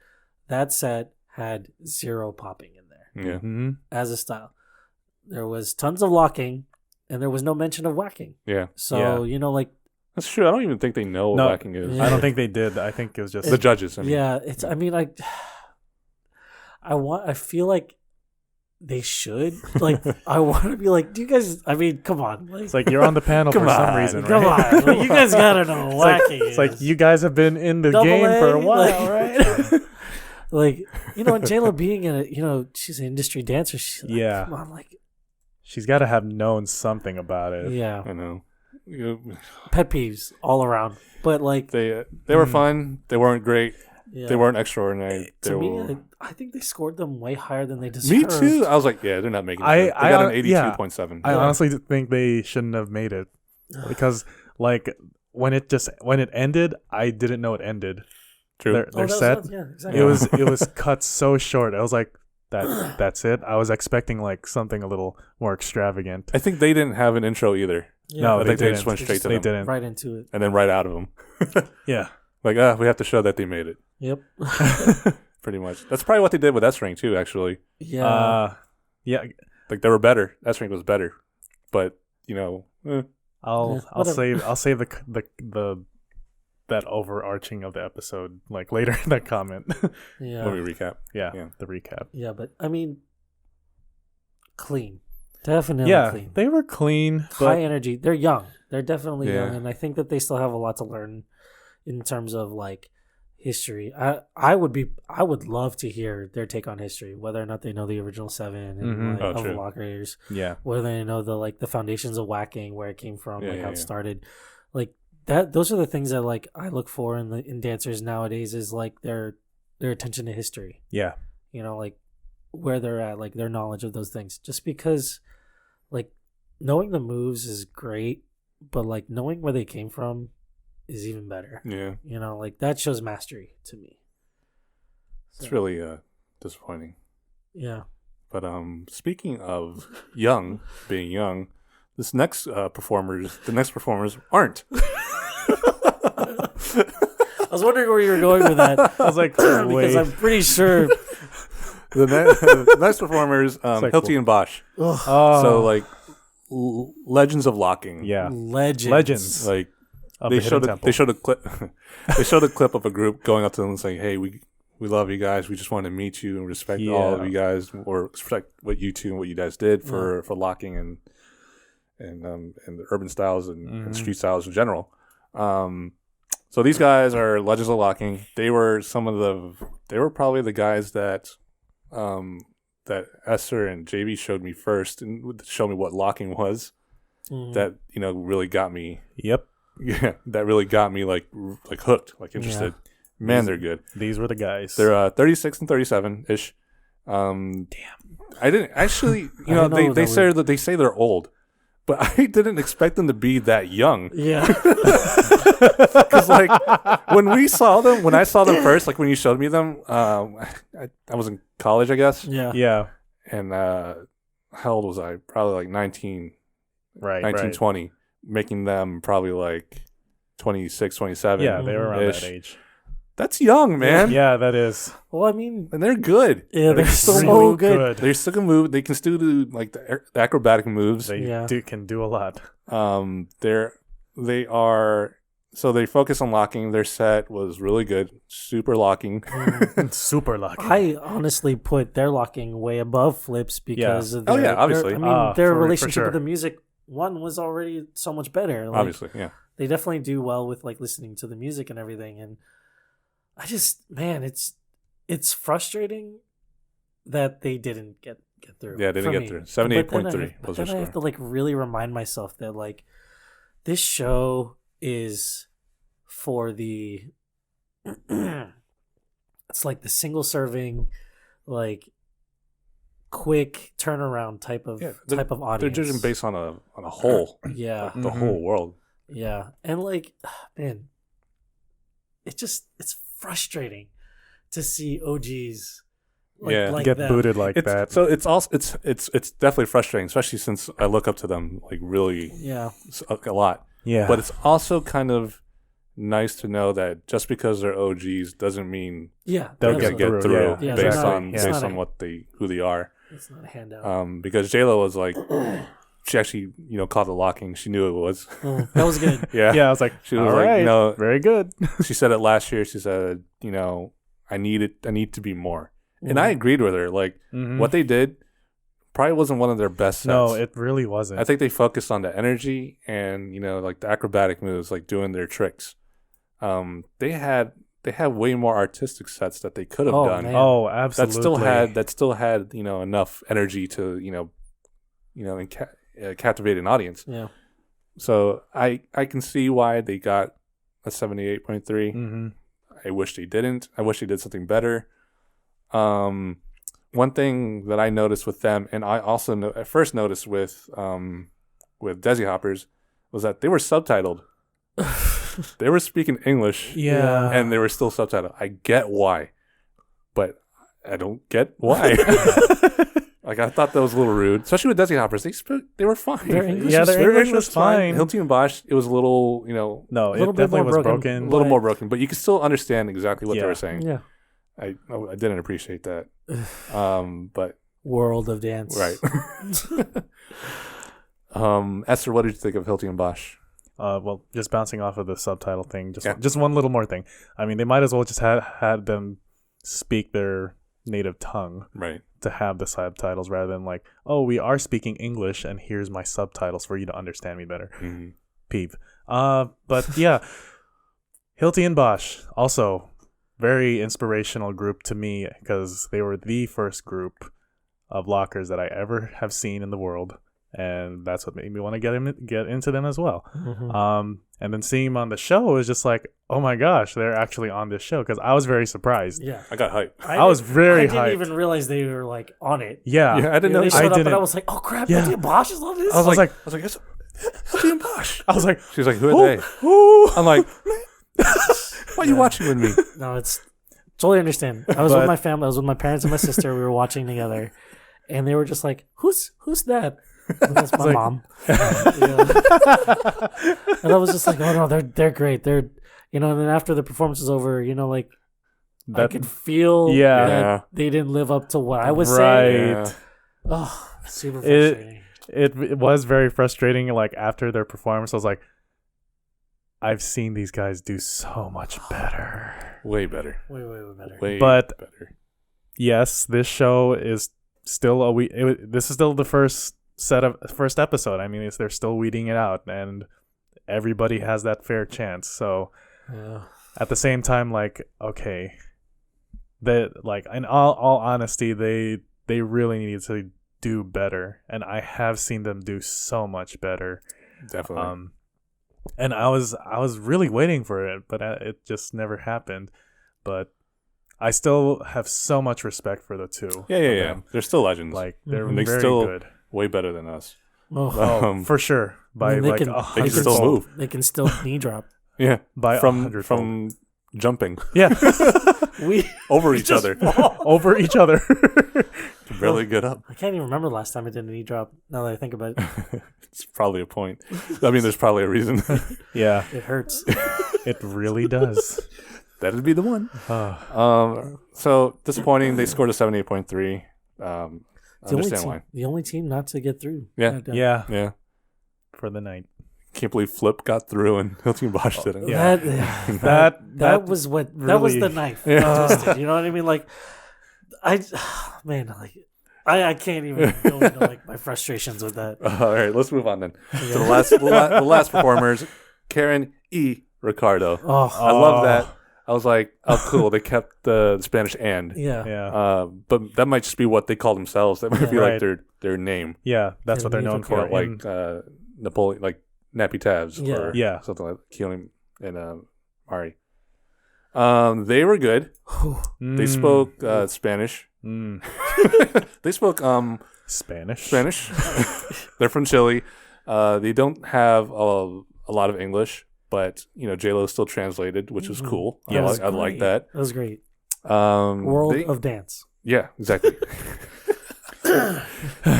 set had zero popping in there. Yeah. As a style. There was tons of locking, and there was no mention of whacking. Yeah. So, like... That's true. I don't even think they know what whacking is. I don't think they did. I think it was just... the judges. I mean. Yeah, it's... I mean, I feel like they should. Like, I want to be like, do you guys... I mean, come on. Like, it's like you're on the panel for some reason, come right? on. Like, you guys got to know what whacking is. It's like you guys have been in the Double game A, for a while, like, right? Like, and J-Lo being in it, she's an industry dancer. She's like, yeah. come on, like... She's got to have known something about it. Yeah. I know. Pet peeves all around. But, like... They were fun. They weren't great. Yeah. They weren't extraordinary. To me, I think they scored them way higher than they deserved. Me too. I was like, yeah, they're not making it. They got an 82.7. I honestly think they shouldn't have made it. Because, like, when it ended, I didn't know it ended. True. Their set, exactly. it was cut so short. I was like, that's it. I was expecting like something a little more extravagant. I think they didn't have an intro either. Yeah. No, I think they just went straight to them. They didn't. Right into it. And then right out of them. Yeah. Like, we have to show that they made it. Yep. Pretty much. That's probably what they did with S-Ring too, actually. Yeah. Yeah. Like, they were better. S-Ring was better. But, I'll save the that overarching of the episode like later in that comment. Yeah. When we recap. Yeah. The recap. Yeah, but I mean, clean. Definitely clean. They were clean. High energy. They're young. They're definitely young, and I think that they still have a lot to learn in terms of like history. I would love to hear their take on history, whether or not they know the original 7 and of lockers. Yeah. Whether they know the foundations of whacking, where it came from, how it started. Like that, those are the things that like I look for in dancers nowadays, is like their attention to history. Yeah. Like where they're at, like their knowledge of those things. Just because like knowing the moves is great, but like knowing where they came from is even better. Yeah. Like that shows mastery to me. It's really disappointing. Yeah. But speaking of being young, the next performers aren't. I was wondering where you were going with that. I was like, because I'm pretty sure the next performers, Hilty and Bosch. So like legends of locking. Yeah, legends. Like they showed a clip. They showed a clip of a group going up to them and saying, "Hey, we love you guys. We just want to meet you and respect all of you guys, or respect what you two and what you guys did for locking and the urban styles and street styles in general." So these guys are legends of locking. They were probably the guys that Eser and JB showed me first and showed me what locking was. that really got me. Yep. Yeah, that really got me like hooked, like interested. Yeah. Man, they're good. These were the guys. They're 36 and 37 ish. Damn. I didn't actually. They say they're old, but I didn't expect them to be that young. Yeah. Because like when I saw them first, like when you showed me them, I was in college, I guess. Yeah. Yeah. And how old was I? Probably like 19. Right. 20, making them probably like 26, 27. Yeah, they were around that age. That's young, man. Yeah, that is. Well, I mean, and they're good. Yeah, they're still so good. They still can move. They can still do like the acrobatic moves. They can do a lot. They are. So they focus on locking. Their set was really good. Super locking. Super locking. I honestly put their locking way above Flips because of obviously. Their relationship with the music was already so much better. Like, obviously, yeah. They definitely do well with like listening to the music and everything. And I just, man, it's frustrating that they didn't get through. Yeah, they didn't get through. 78.3 was their score. Then I have to like really remind myself that like this show is for the it's like the single serving, like quick turnaround type of audience. They're judging based on a whole. Yeah. Like the whole world. Yeah. And like, man, it's frustrating to see OGs get that. booted like that. So it's also it's definitely frustrating, especially since I look up to them like really a lot. Yeah. But it's also kind of nice to know that just because they're OGs doesn't mean they'll get through based on who they are. It's not a handout. Because JLo was like, she actually called the locking. She knew it was. That was good. Yeah. I was like, she was all right, very good. She said it last year. She said, I need to be more, and I agreed with her. Like what they did probably wasn't one of their best sets. No, it really wasn't. I think they focused on the energy and like the acrobatic moves, like doing their tricks. They had way more artistic sets that they could have done. Man. Oh, absolutely. That still had enough energy to captivate an audience. Yeah. So I can see why they got a 78.3. Mm-hmm. I wish they didn't. I wish they did something better. One thing that I noticed with them, and I also at first noticed with Desi Hoppers, was that they were subtitled. They were speaking English, and they were still subtitled. I get why, but I don't get why. Like I thought that was a little rude, especially with Desi Hoppers. They were fine. Their English, their English was fine. Hilty and Bosch, it was a little, No, it definitely was broken. A little more broken, but you could still understand exactly what they were saying. Yeah. I didn't appreciate that. But World of Dance. Right. Eser, what did you think of Hilty and Bosch? Well, just bouncing off of the subtitle thing, just one little more thing. I mean, they might as well just had them speak their native tongue, right, to have the subtitles rather than like, oh, we are speaking English and here's my subtitles for you to understand me better. Mm-hmm. Peep. But yeah, Hilty and Bosch also very inspirational group to me because they were the first group of lockers that I ever have seen in the world. And that's what made me want to get into them as well. Mm-hmm. And then seeing them on the show is just like, oh my gosh, they're actually on this show because I was very surprised. Yeah, I got hyped. I was very hyped. I didn't even realize they were like on it. Yeah, I didn't know. They showed up and I was like, oh crap, Hilty and Bosch is on this. I was like, yes, Hilty and Bosch. I was like, she was like, who are they? I'm like, why are you watching with me? No, it's totally understand. I was with my family. I was with my parents and my sister. We were watching together, and they were just like, who's that? And that's my mom. And I was just like, oh no, they're great. They're and then after the performance was over, like I could feel that they didn't live up to what I was saying. Yeah. Oh, super frustrating. It was very frustrating. Like after their performance, I was like, I've seen these guys do so much better. Way better. Way better. Way but better. Yes, this show is still this is still the first episode. I mean, they're still weeding it out, and everybody has that fair chance. So, at the same time, like, okay, in all honesty, they really need to do better, and I have seen them do so much better. Definitely. And I was really waiting for it, but it just never happened. But I still have so much respect for the two. Yeah. They're still legends. Like they're They very still good. way better than us. For sure. By they like can- 100 They can still fold. move. They can still knee drop. Yeah, By from 100 from jumping Yeah, We over each other. over each other. Can barely get up. I can't even remember the last time I did a knee drop. Now that I think about it, It's probably a point. I mean, there's probably a reason. Yeah, it hurts. it really does. That'd be the one. So disappointing. They scored a 78.3. Understand why. The only team not to get through. Yeah. Goddamn. Yeah, Yeah. for the night. Can't believe Flip got through and Hilty Bosch didn't. Yeah. That was what that was the really- knife. Yeah. Twisted, you know what I mean? Like, I can't even go into like my frustrations with that. All right, let's move on then to the last performers. Karen E. Ricardo. Oh, I love that. I was like, oh, cool. They kept the Spanish and. yeah. Yeah, But that might just be what they call themselves. That might be like Right. their name. yeah, that's what they're known for. Like And- Napoleon, like Nappy Tabs, Yeah. or Yeah. something like Keelan and Mari. They were good. They spoke Spanish. They spoke Spanish. Spanish. They're from Chile. They don't have a lot of English, but J-Lo still translated, which was cool. Yeah. I like that. That was great. World of dance. Yeah, exactly.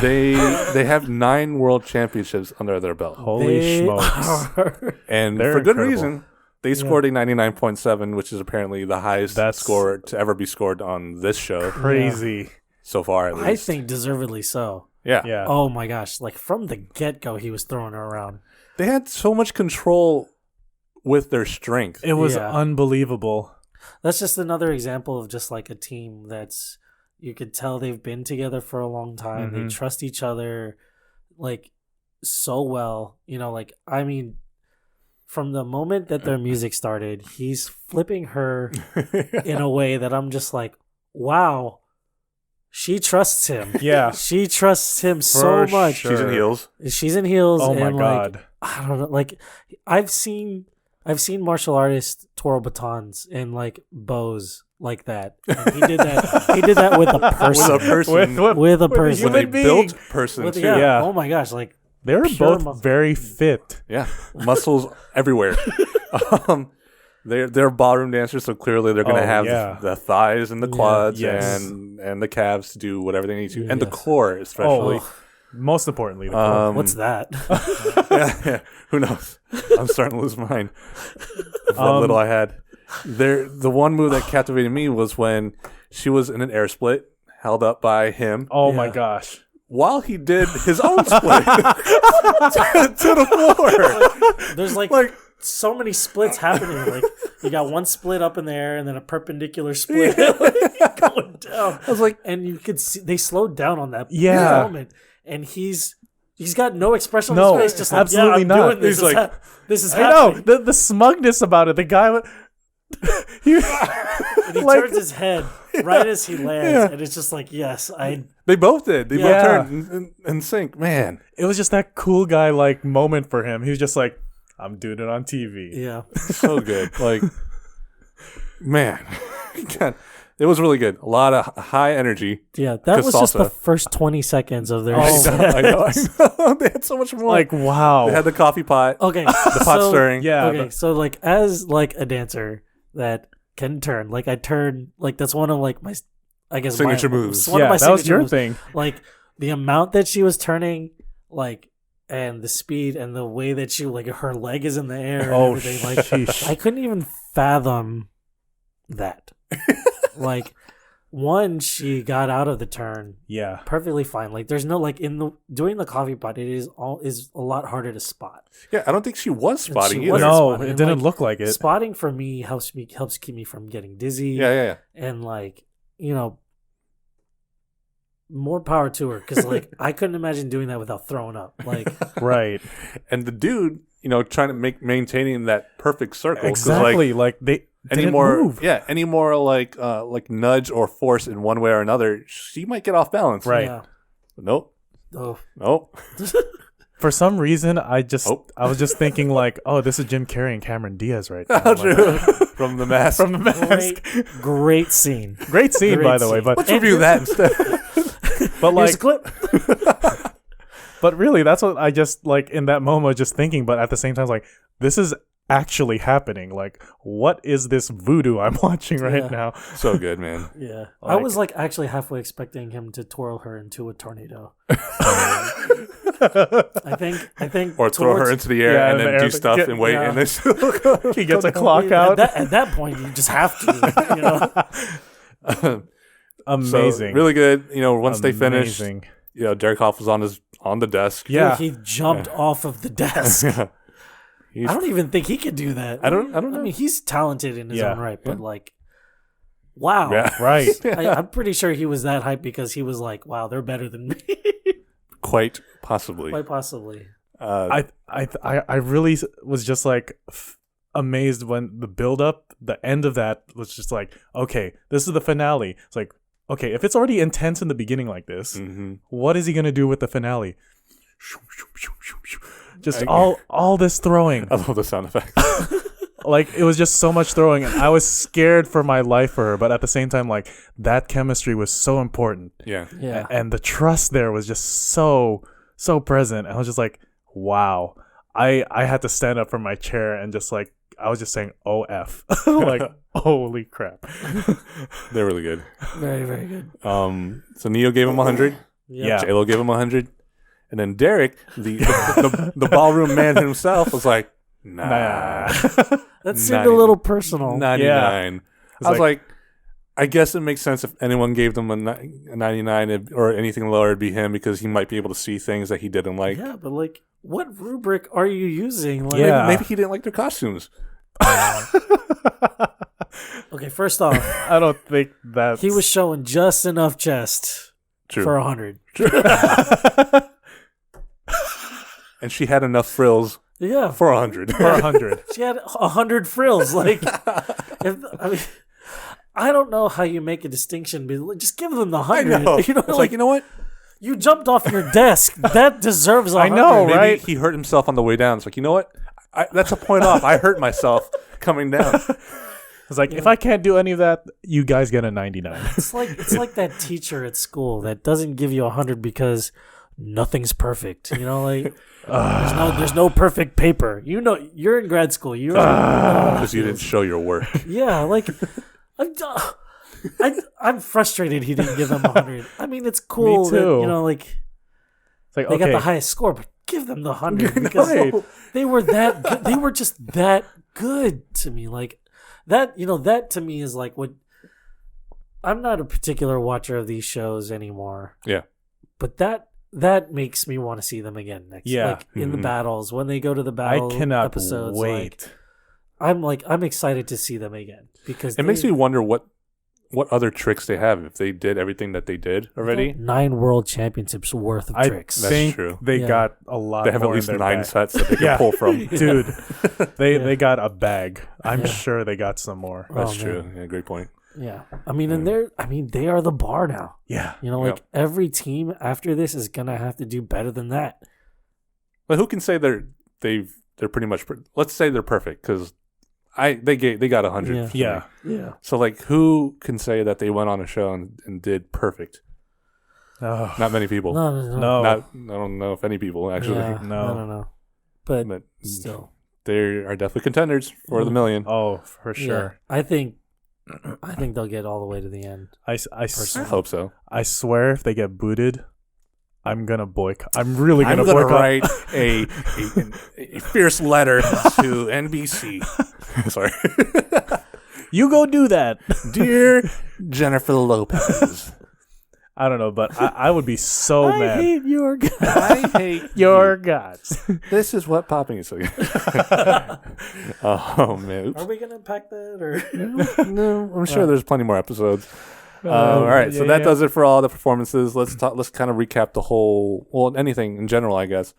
they have 9 world championships under their belt, Holy They smokes! are- and They're for good incredible. reason. They scored a 99.7, which is apparently the highest score to ever be scored on this show Crazy. so far. At least. I think deservedly so. Yeah. Yeah. Oh my gosh! Like from the get go, he was throwing her around. They had so much control with their strength. It was Yeah. unbelievable. That's just another example of just like a team that's you could tell they've been together for a long time. They Mhm. trust each other like so well. Like I mean, from the moment that their music started, he's flipping her in a way that I'm just like, wow, she trusts him. Yeah. She trusts him so For much. sure. She's in heels. She's in heels. Oh my and, god. Like, I don't know. Like I've seen martial artists twirl batons and like bows like that. And he did that. He did that with a person. With a person. With a with person. With a human being. built person, With- too. yeah. Yeah. Oh my gosh! Like They were pure both muscle. very fit. Yeah, muscles everywhere. They're ballroom dancers, so clearly they're going to Oh, have yeah. the thighs and the quads Yes. and the calves to do whatever they need to, and the Yes. core especially. Oh, Most importantly, the core. what's that? Yeah, who knows? I'm starting to lose mine. Of what little I had. The one move that captivated me was when she was in an air split, held up by him, Oh my Yeah. gosh. while he did his own split to the floor. There's like so many splits happening. Like you got one split up in the air and then a perpendicular split going down. I was like, and you could see they slowed down on that Yeah. moment, and he's got no expression No, on his face. Just like, absolutely I'm not. doing this. He's like, this is I know happening. the smugness about it. The guy, he, And he like- turns his head right as he lands, and it's just like, yes, They both did. They Yeah. both turned in sync. Man, it was just that cool guy like moment for him. He was just like, I'm doing it on TV. yeah. so good. Like, man, God, it was really good. A lot of high energy. Yeah, that 'Cause was just the salsa. first 20 seconds of their Oh, set. I know. They had so much more. Like, wow. they had the coffee pot, Okay, the pot stirring. Yeah. Okay, so like as like a dancer that can turn, like I turn, like that's one of like my, I guess Signature my, moves. One of my that was signature your moves. thing. Like the amount that she was turning, like, and the speed and the way that she like her leg is in the air. Oh, and everything. Like sheesh. I couldn't even fathom that. Like one, she got out of the turn Yeah. perfectly fine. Like there's no like in the doing the coffee pot, it is a lot harder to spot. Yeah, I don't think she was spotting She either. wasn't No, spotting. it And, didn't like, look like it. Spotting for me helps keep me from getting dizzy. Yeah. And like, more power to her, because like I couldn't imagine doing that without throwing up. Like Right. And the dude, trying to maintaining that perfect circle. 'cause, Exactly. Like, they any didn't more, move. any more like nudge or force in one way or another, she might get off balance. Right. yeah. Nope. Oh. For some reason, I was just thinking like, oh, this is Jim Carrey and Cameron Diaz right now. Oh, true. From The Mask. From The Mask. Great scene. Great scene, by the way. But let's review that instead. But Here's like, a clip. but really, that's what I just like in that moment, just thinking. But at the same time, like, this is actually happening. Like, what is this voodoo I'm watching right now? So good, man. Yeah, Like- I was like actually halfway expecting him to twirl her into a tornado. I think, Or throw her towards- into the air Yeah, and in then the do air, stuff get- and wait, yeah. and then He gets a clock At out. at that point, you just have to, you know. Amazing. So, really good. You know, once they finished, Amazing. you know, Derek Hoff was on the desk. Yeah. He jumped off of the desk. He's- I don't even think he could do that. I don't know. I mean, he's talented in his Yeah. own right, but like, wow. Yeah. Right. I'm pretty sure he was that hyped because he was like, "Wow, they're better than me." Quite possibly. Quite possibly. I really was just like amazed when the build up, the end of that was just like, okay, this is the finale. It's like, okay, if it's already intense in the beginning like this, what is he gonna do with the finale? Just all this throwing. I love the sound effects. Like, it was just so much throwing, and I was scared for my life for her, but at the same time, like, that chemistry was so important. Yeah. Yeah. And the trust there was just so present. I was just like, wow. I had to stand up from my chair and just like, I was just saying OF. Like, holy crap. They're really good. Very, very good. So Neo gave him 100. Yeah. J-Lo gave him 100. And then Derek, the ballroom man himself, was like, nah. That seemed a little personal. 99. I was like- like, I guess it makes sense if anyone gave them a 99 or anything lower, it'd be him because he might be able to see things that he didn't like. Yeah, but like, what rubric are you using? Like, Yeah. Maybe he didn't like their costumes. Okay, first off, I don't think that he was showing just enough chest True. for 100. And she had enough frills Yeah, for 100. for 100. she had 100 frills. Like, I don't know how you make a distinction, but just give them the 100. I know. You know, It's like, you know what? you jumped off your desk. That deserves 100. I know, Maybe right? he hurt himself on the way down. It's like, you know what? That's a point off. I hurt myself coming down. It's like, if I can't do any of that, you guys get a 99. It's like that teacher at school that doesn't give you 100 because nothing's perfect. You know, like there's no perfect paper. You know, you're in grad school. You Because you didn't show your work. yeah, like I'm frustrated he didn't give them 100. I mean, it's cool Me that, too. you know, like It's like, they got okay, the highest score, but give them the 100 because Right. they were that good. They were just that good to me. Like that, you know, that to me is like what. I'm not a particular watcher of these shows anymore. Yeah. But that makes me want to see them again next. Yeah. Like in the Mhm. battles when they go to the I battle cannot episodes. wait. I'm excited to see them again because It makes me wonder what other tricks they have if they did everything that they did already. 9 world championships worth of I tricks. That's think true. they Yeah. got a lot They have at more in least their 9 bag. sets that they can Yeah. pull from. Dude, they Yeah. got a bag. I'm Yeah. sure they got some more. Oh, That's man. true. Yeah, great point. Yeah, I mean, and they are the bar now. Yeah. You know, like every team after this is gonna have to do better than that. But who can say they're pretty much? Let's say they're perfect because they got 100. Yeah. for Yeah. me. Yeah, So like, who can say that they went on a show and did perfect? Oh, Not many people. no. no. I don't know if any people actually. Yeah, No. I don't know, but But still, they are definitely contenders for the million. Oh, for yeah, sure. I think they'll get all the way to the end. I hope so. I swear if they get booted, I'm really gonna I'm gonna boycott. write a fierce letter to NBC. Sorry, You go do that. dear Jennifer Lopez. I don't know, but I would be so I mad. hate your guy. I hate Your you. guts. This is what popping is. Oh man, Oops. Are we gonna unpack that or? No, I'm sure there's plenty more episodes. All right, so that does it for all the performances. Let's kind of recap the whole, anything in general, I guess.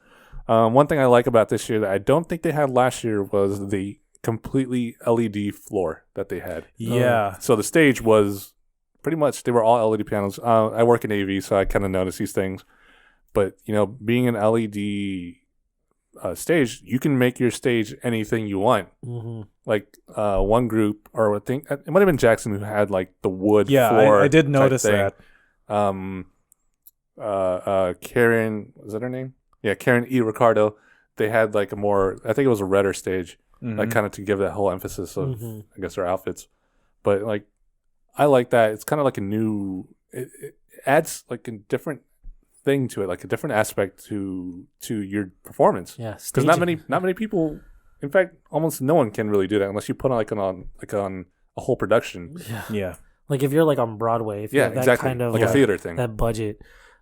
One thing I like about this year that I don't think they had last year was the completely LED floor that they had. Yeah. So the stage was pretty much, they were all LED panels. I work in AV, so I kind of notice these things. But being an LED stage, you can make your stage anything you want. Mm-hmm. Like one group, or I think it might have been Jaxon who had like the wood. Yeah, floor I did type notice thing. that. Karen, was that her name? Yeah, Karen Ricardo. They had like I think it was a redder stage, like kind of to give that whole emphasis of, I guess, their outfits. But like, I like that. It's kind of like it adds like a different thing to it, like a different aspect to your performance. Yeah, because not many people, in fact, almost no one can really do that unless you put on a whole production. Yeah. Like if you're like on Broadway, if you have that exactly. kind of like a theater thing, that budget.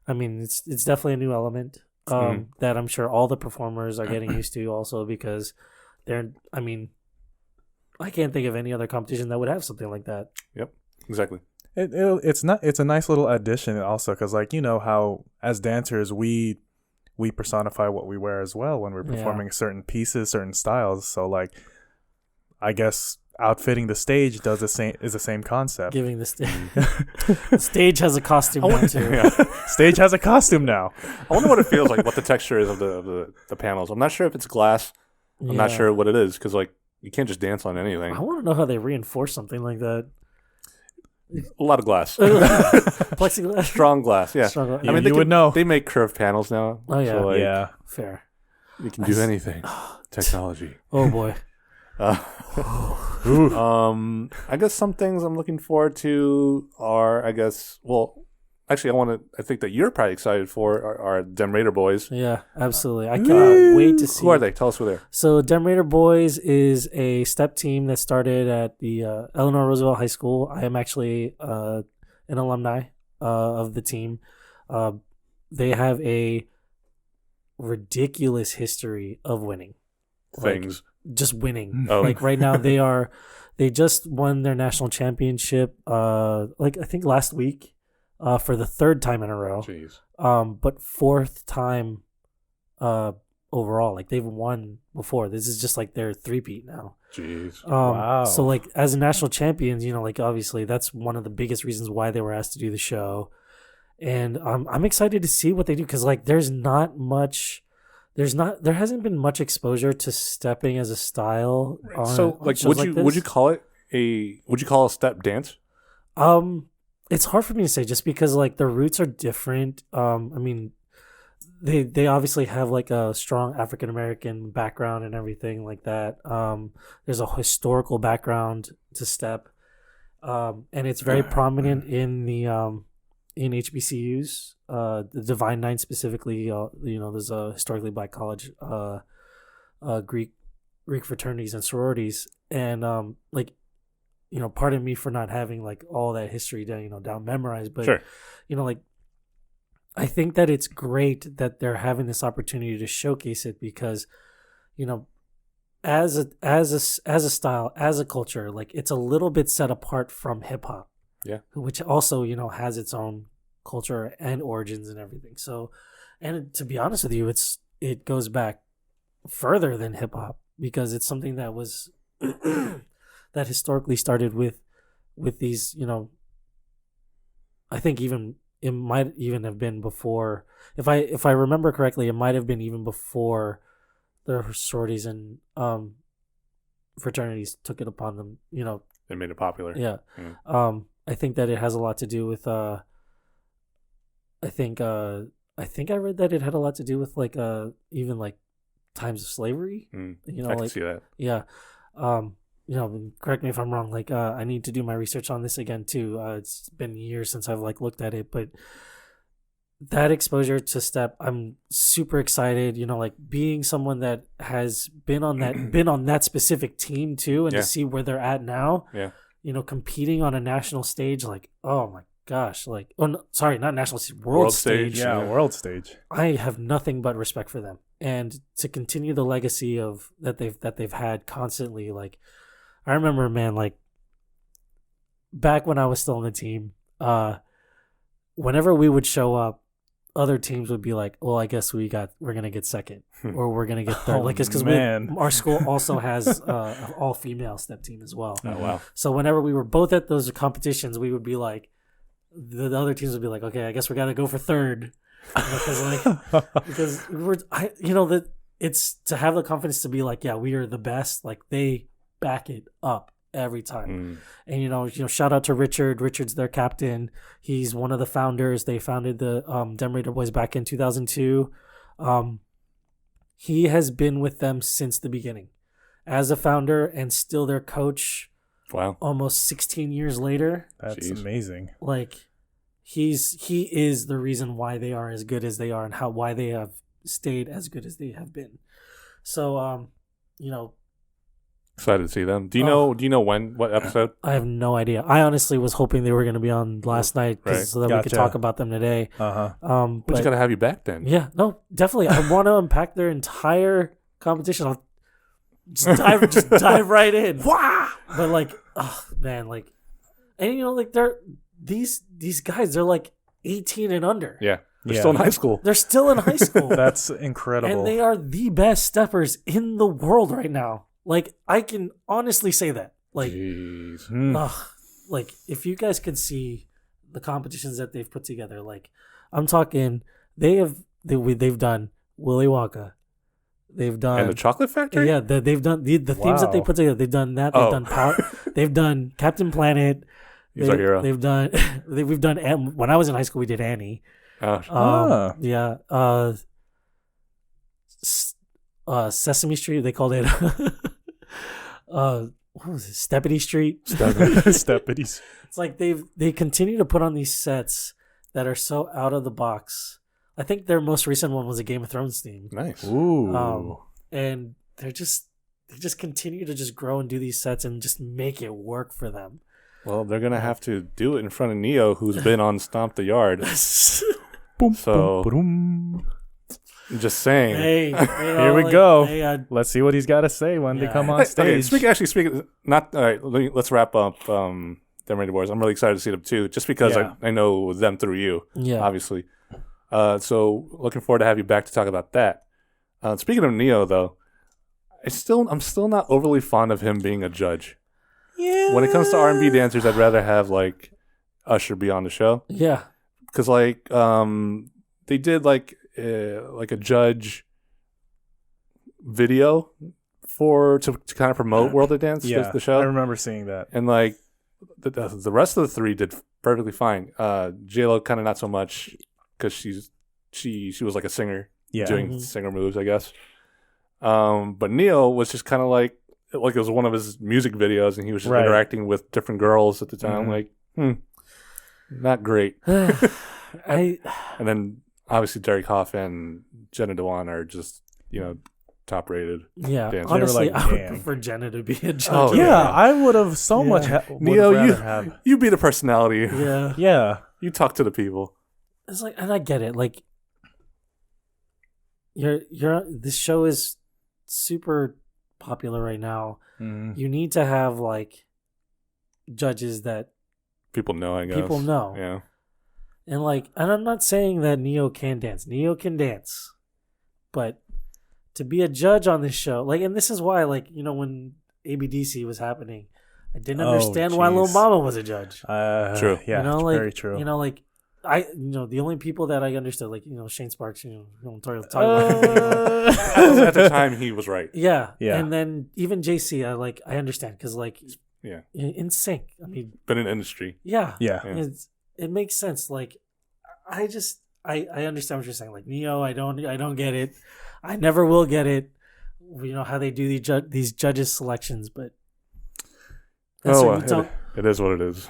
I mean, it's definitely a new element that I'm sure all the performers are getting used to also, because I mean, I can't think of any other competition that would have something like that. Yep, exactly. It's a nice little addition also, because like how as dancers we personify what we wear as well when we're performing certain pieces, certain styles. So like, I guess outfitting the stage is the same concept. Giving the stage has a costume now too. Stage has a costume now. I wonder what it feels like, what the texture is of the panels. I'm not sure if it's glass. I'm not sure what it is, because like you can't just dance on anything. I want to know how they reinforce something like that. A lot of glass. Plexiglass. Strong glass, yeah. Strong glass. I mean, you would know. They make curved panels now. Oh, yeah. So, like, Yeah. Fair. You can do anything. Technology. Oh, boy. I guess some things I'm looking forward to are, actually, I think that you're probably excited for are Dem Raider Boys. Yeah, absolutely. I cannot wait to see. Who are they? Tell us who they are. So, Dem Raider Boys is a step team that started at the Eleanor Roosevelt High School. I am actually an alumni of the team. They have a ridiculous history of winning. Things. Just winning. Oh. Like right now they just won their national championship I think last week for the third time in a row. Jeez. But fourth time overall. Like they've won before. This is just like their three-peat now. Jeez. Wow. So like as a national champions, like obviously that's one of the biggest reasons why they were asked to do the show. And I'm excited to see what they do, because like there hasn't been much exposure to stepping as a style. So like, would you call it a step dance? It's hard for me to say, just because like the roots are different. I mean, they obviously have like a strong African American background and everything like that. There's a historical background to step, and it's very prominent in the in HBCUs. The Divine Nine specifically, there's a historically black college, Greek fraternities and sororities, and pardon me for not having like all that history down memorized, but sure. Like I think that it's great that they're having this opportunity to showcase it, because as a style, as a culture, like it's a little bit set apart from hip hop. Yeah. Which also, has its own culture and origins and everything. So, and to be honest with you, it goes back further than hip hop, because it's something that was that historically started with these, I think it might even have been before, if I remember correctly, it might have been even before the sororities and fraternities took it upon them, They made it popular. Yeah. I think that it has a lot to do with I think I read that it had a lot to do with like even like times of slavery. I can see that. Yeah. Correct me if I'm wrong. Like I need to do my research on this again too. It's been years since I've like looked at it, but that exposure to step, I'm super excited. Like being someone that has been on that specific team too, and to see where they're at now. Yeah. Competing on a national stage, like, oh my gosh, like, oh no, sorry, not national stage, world stage. Yeah, world stage. I have nothing but respect for them, and to continue the legacy of that they've had constantly. Like, I remember, man, like back when I was still on the team, whenever we would show up, other teams would be like, well, I guess we're gonna get second, or we're gonna get third. Like, it's because our school also has an all-female step team as well. Oh wow! So whenever we were both at those competitions, we would be like, the other teams would be like, okay, I guess we gotta go for third. because that it's to have the confidence to be like, yeah, we are the best. Like they back it up every time. And shout out to Richard. Richard's their captain. He's one of the founders. They founded the Dem Raider Boys back in 2002. He has been with them since the beginning as a founder and still their coach. Wow. Almost 16 years later. That's amazing. Like he is the reason why they are as good as they are and why they have stayed as good as they have been. So excited to see them. Do you know what episode? I have no idea. I honestly was hoping they were going to be on last night so that we could talk about them today. But we just got to have you back then. Yeah, no, definitely. I want to unpack their entire competition. I'll just dive right in. Wow. But like, oh man, like, and they're these guys. They're like 18 and under. Yeah. They're still in high school. They're still in high school. That's incredible. And they are the best steppers in the world right now. Like, I can honestly say that. Like, like if you guys could see the competitions that they've put together, like, I'm talking, they've done Willy Wonka. They've done... And the Chocolate Factory? Yeah, they've done the themes that they put together. They've done that. They've done they've done Captain Planet. He's our hero. We've done... When I was in high school, we did Annie. Yeah. Sesame Street, they called it what was it? Steppity Street. Steppities. It's like they continue to put on these sets that are so out of the box. I think their most recent one was a Game of Thrones theme. Nice. Ooh. And they just continue to just grow and do these sets and just make it work for them. Well, they're gonna have to do it in front of Neo, who's been on Stomp the Yard. So, just saying. Hey, here we go. Hey, let's see what he's got to say when they come on stage. Speaking. Not all right. Let's wrap up. Dem Raider Boys. I'm really excited to see them too, just because I know them through you. Yeah. Obviously. So looking forward to have you back to talk about that. Speaking of Neo, though, I'm still not overly fond of him being a judge. Yeah. When it comes to R&B dancers, I'd rather have like Usher be on the show. Yeah. Because they did like a judge video to kind of promote World of Dance, the show. I remember seeing that. And like the rest of the three did perfectly fine. J-Lo kind of not so much because she was like a singer doing singer moves, I guess. But Neo was just kind of like it was one of his music videos, and he was just interacting with different girls at the time. Like, not great. And then obviously Derek Hoff and Jenna Dewan are just top rated. Yeah, dancers. honestly, I would prefer Jenna to be a judge. Oh yeah, I would have so much. Neo, you be the personality. Yeah. You talk to the people. It's like, and I get it. Like, this show is super popular right now. You need to have like judges that people know. I guess people know. Yeah. And like, and I'm not saying that Neo can dance. Neo can dance, but to be a judge on this show, like, and this is why, like, when ABDC was happening, I didn't understand why Lil Mama was a judge. True. Yeah. Very true. Like, the only people that I understood, like, Shane Sparks, don't talk about at the time he was right. Yeah. And then even JC, I understand because, like, in sync. I mean, been in industry. Yeah. It makes sense. Like, I understand what you're saying. Like, Neo, I don't get it. I never will get it. How they do these judges selections, but it is what it is.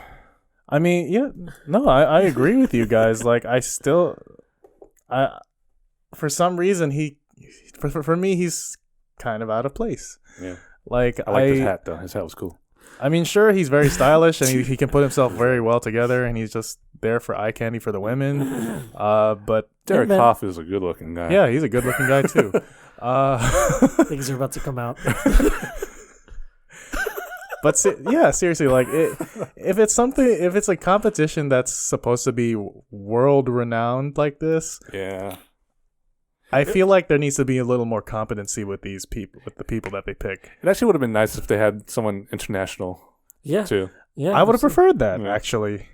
I mean, I agree with you guys. Like, for some reason for me he's kind of out of place. Yeah. Like, I like his hat though. His hat was cool. I mean, sure, he's very stylish and he can put himself very well together, and he's just there for eye candy for the women. But Derek Hoff is a good looking guy. Yeah, he's a good looking guy too. Things are about to come out. But seriously, like, if it's a competition that's supposed to be world renowned like this, I feel like there needs to be a little more competency with these people, with the people that they pick. It actually would have been nice if they had someone international. Yeah. Too. Yeah. I would have preferred that actually.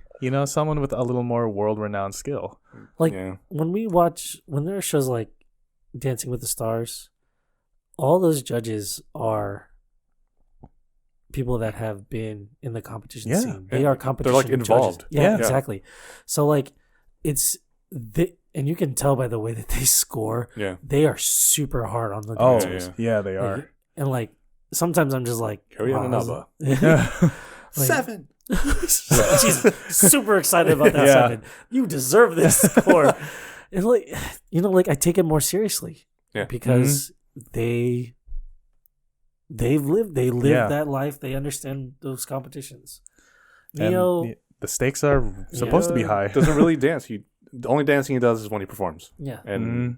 someone with a little more world-renowned skill. Like when there are shows like Dancing with the Stars, all those judges are people that have been in the competition scene. They are competition. They're like involved. Judges. Yeah, exactly. So like and you can tell by the way that they score. Yeah, they are super hard on the dancers. Yeah, they are. Like, and like sometimes I'm just like, carry on another 7. She's super excited about that 7. You deserve this score. And like like I take it more seriously. Yeah, because they live that life. They understand those competitions. The stakes are supposed to be high. Doesn't really dance. The only dancing he does is when he performs. Yeah, and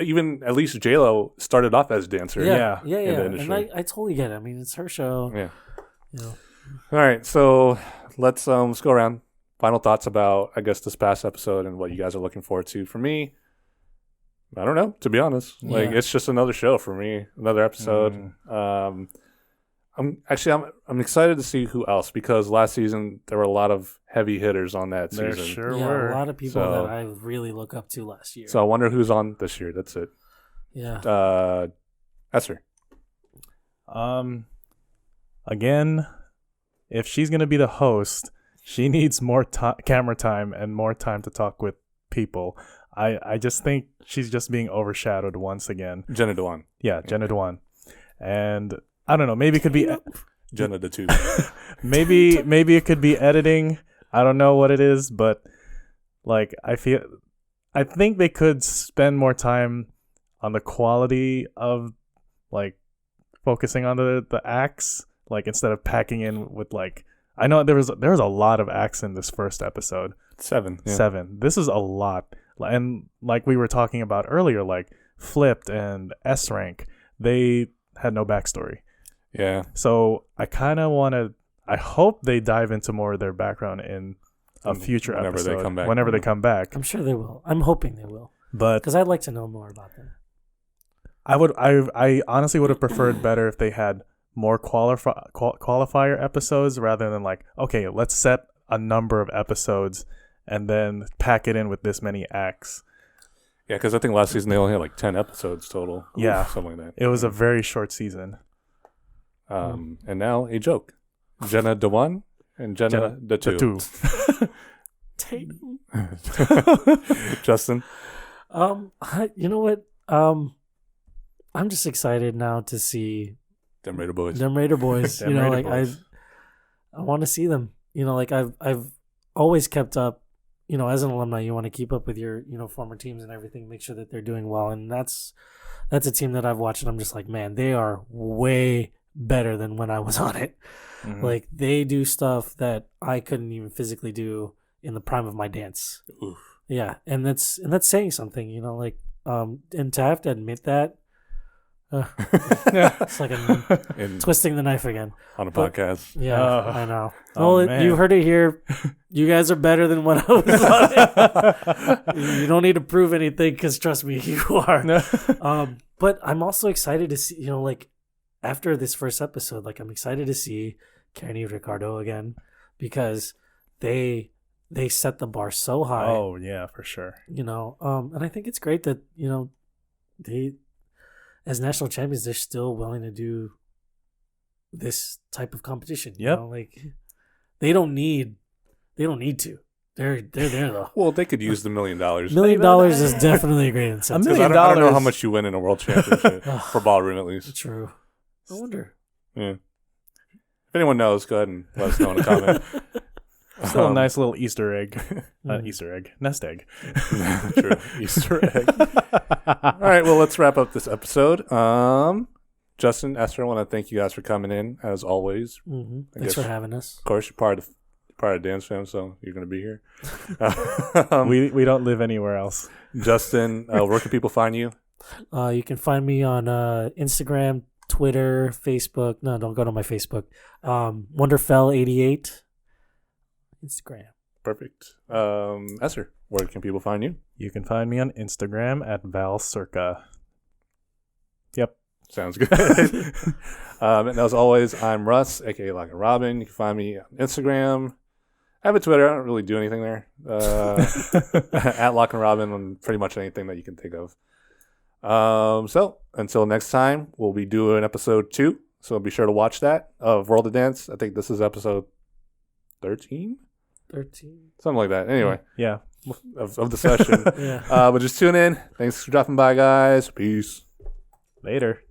even at least J-Lo started off as a dancer. Yeah. And I totally get it. I mean, it's her show. Yeah. All right, so let's go around. Final thoughts about, I guess, this past episode and what you guys are looking forward to. For me, I don't know, to be honest. Like, it's just another show for me, another episode. I'm excited to see who else, because last season there were a lot of heavy hitters on that season. There sure were. A lot of people that I really look up to last year. So I wonder who's on this year. That's it. Yeah. Eser. Again, if she's gonna be the host, she needs more camera time and more time to talk with people. I just think she's just being overshadowed once again. Jenna Dewan. Yeah, Jenna Dewan. And I don't know, maybe it could be Jenna the two. maybe it could be editing. I don't know what it is, but like I think they could spend more time on the quality of like focusing on the acts, like instead of packing in with like, I know there was a lot of acts in this first episode. 7. Yeah. 7. This is a lot. And like we were talking about earlier, like Flipped and S Rank, they had no backstory. Yeah. So I hope they dive into more of their background in a future episode. Whenever they come back. I'm sure they will. I'm hoping they will. But because I'd like to know more about them. I honestly would have preferred better if they had more qualifier episodes rather than like, okay, let's set a number of episodes and then pack it in with this many acts. Yeah, because I think last season they only had like 10 episodes total. Yeah. Something like that. It was a very short season. And now a joke. Jenna Dewan and Jenna the two. Tatum. Justin? You know what? I'm just excited now to see Them Raider Boys. You know, like I want to see them. You know, like I've always kept up. You know, as an alumni, you want to keep up with your former teams and everything. Make sure that they're doing well, and that's a team that I've watched, and I'm just like, man, they are way better than when I was on it. Mm-hmm. Like they do stuff that I couldn't even physically do in the prime of my dance. Oof. Yeah, and that's saying something. You know, like and to have to admit that. It's like twisting the knife again on a podcast. Yeah, I know. You heard it here. You guys are better than when I was on it. You don't need to prove anything because trust me, you are. But I'm also excited to see, like after this first episode, like I'm excited to see Kenny Ricardo again because they set the bar so high. Oh yeah, for sure. And I think it's great that they. As national champions, they're still willing to do this type of competition. Yep. Like they don't need to. They're there though. Well, they could use the $1 million. $1 million is definitely a great incentive. $1 million. I don't know how much you win in a world championship for ballroom at least. True. I wonder. Yeah. If anyone knows, go ahead and let us know in a comment. Still a nice little Easter egg. Easter egg. Nest egg. True. Easter egg. All right, well, let's wrap up this episode. Justin, Eser, I want to thank you guys for coming in, as always. Mm-hmm. Thanks for having us. Of course, you're part of DanceFam, so you're going to be here. We don't live anywhere else. Justin, where can people find you? You can find me on Instagram, Twitter, Facebook. No, don't go to my Facebook. Wonderfell88. Instagram. Perfect. Eser, where can people find you? You can find me on Instagram at ValCirca. Yep. Sounds good. And as always, I'm Russ, aka Like a Robin. You can find me on Instagram I have a Twitter. I don't really do anything there. At Lock and Robin on pretty much anything that you can think of. So until next time, we'll be doing episode 2. So be sure to watch that of World of Dance. I think this is episode 13? 13. Something like that. Anyway. Yeah. Of the session. Yeah. But just tune in. Thanks for dropping by, guys. Peace. Later.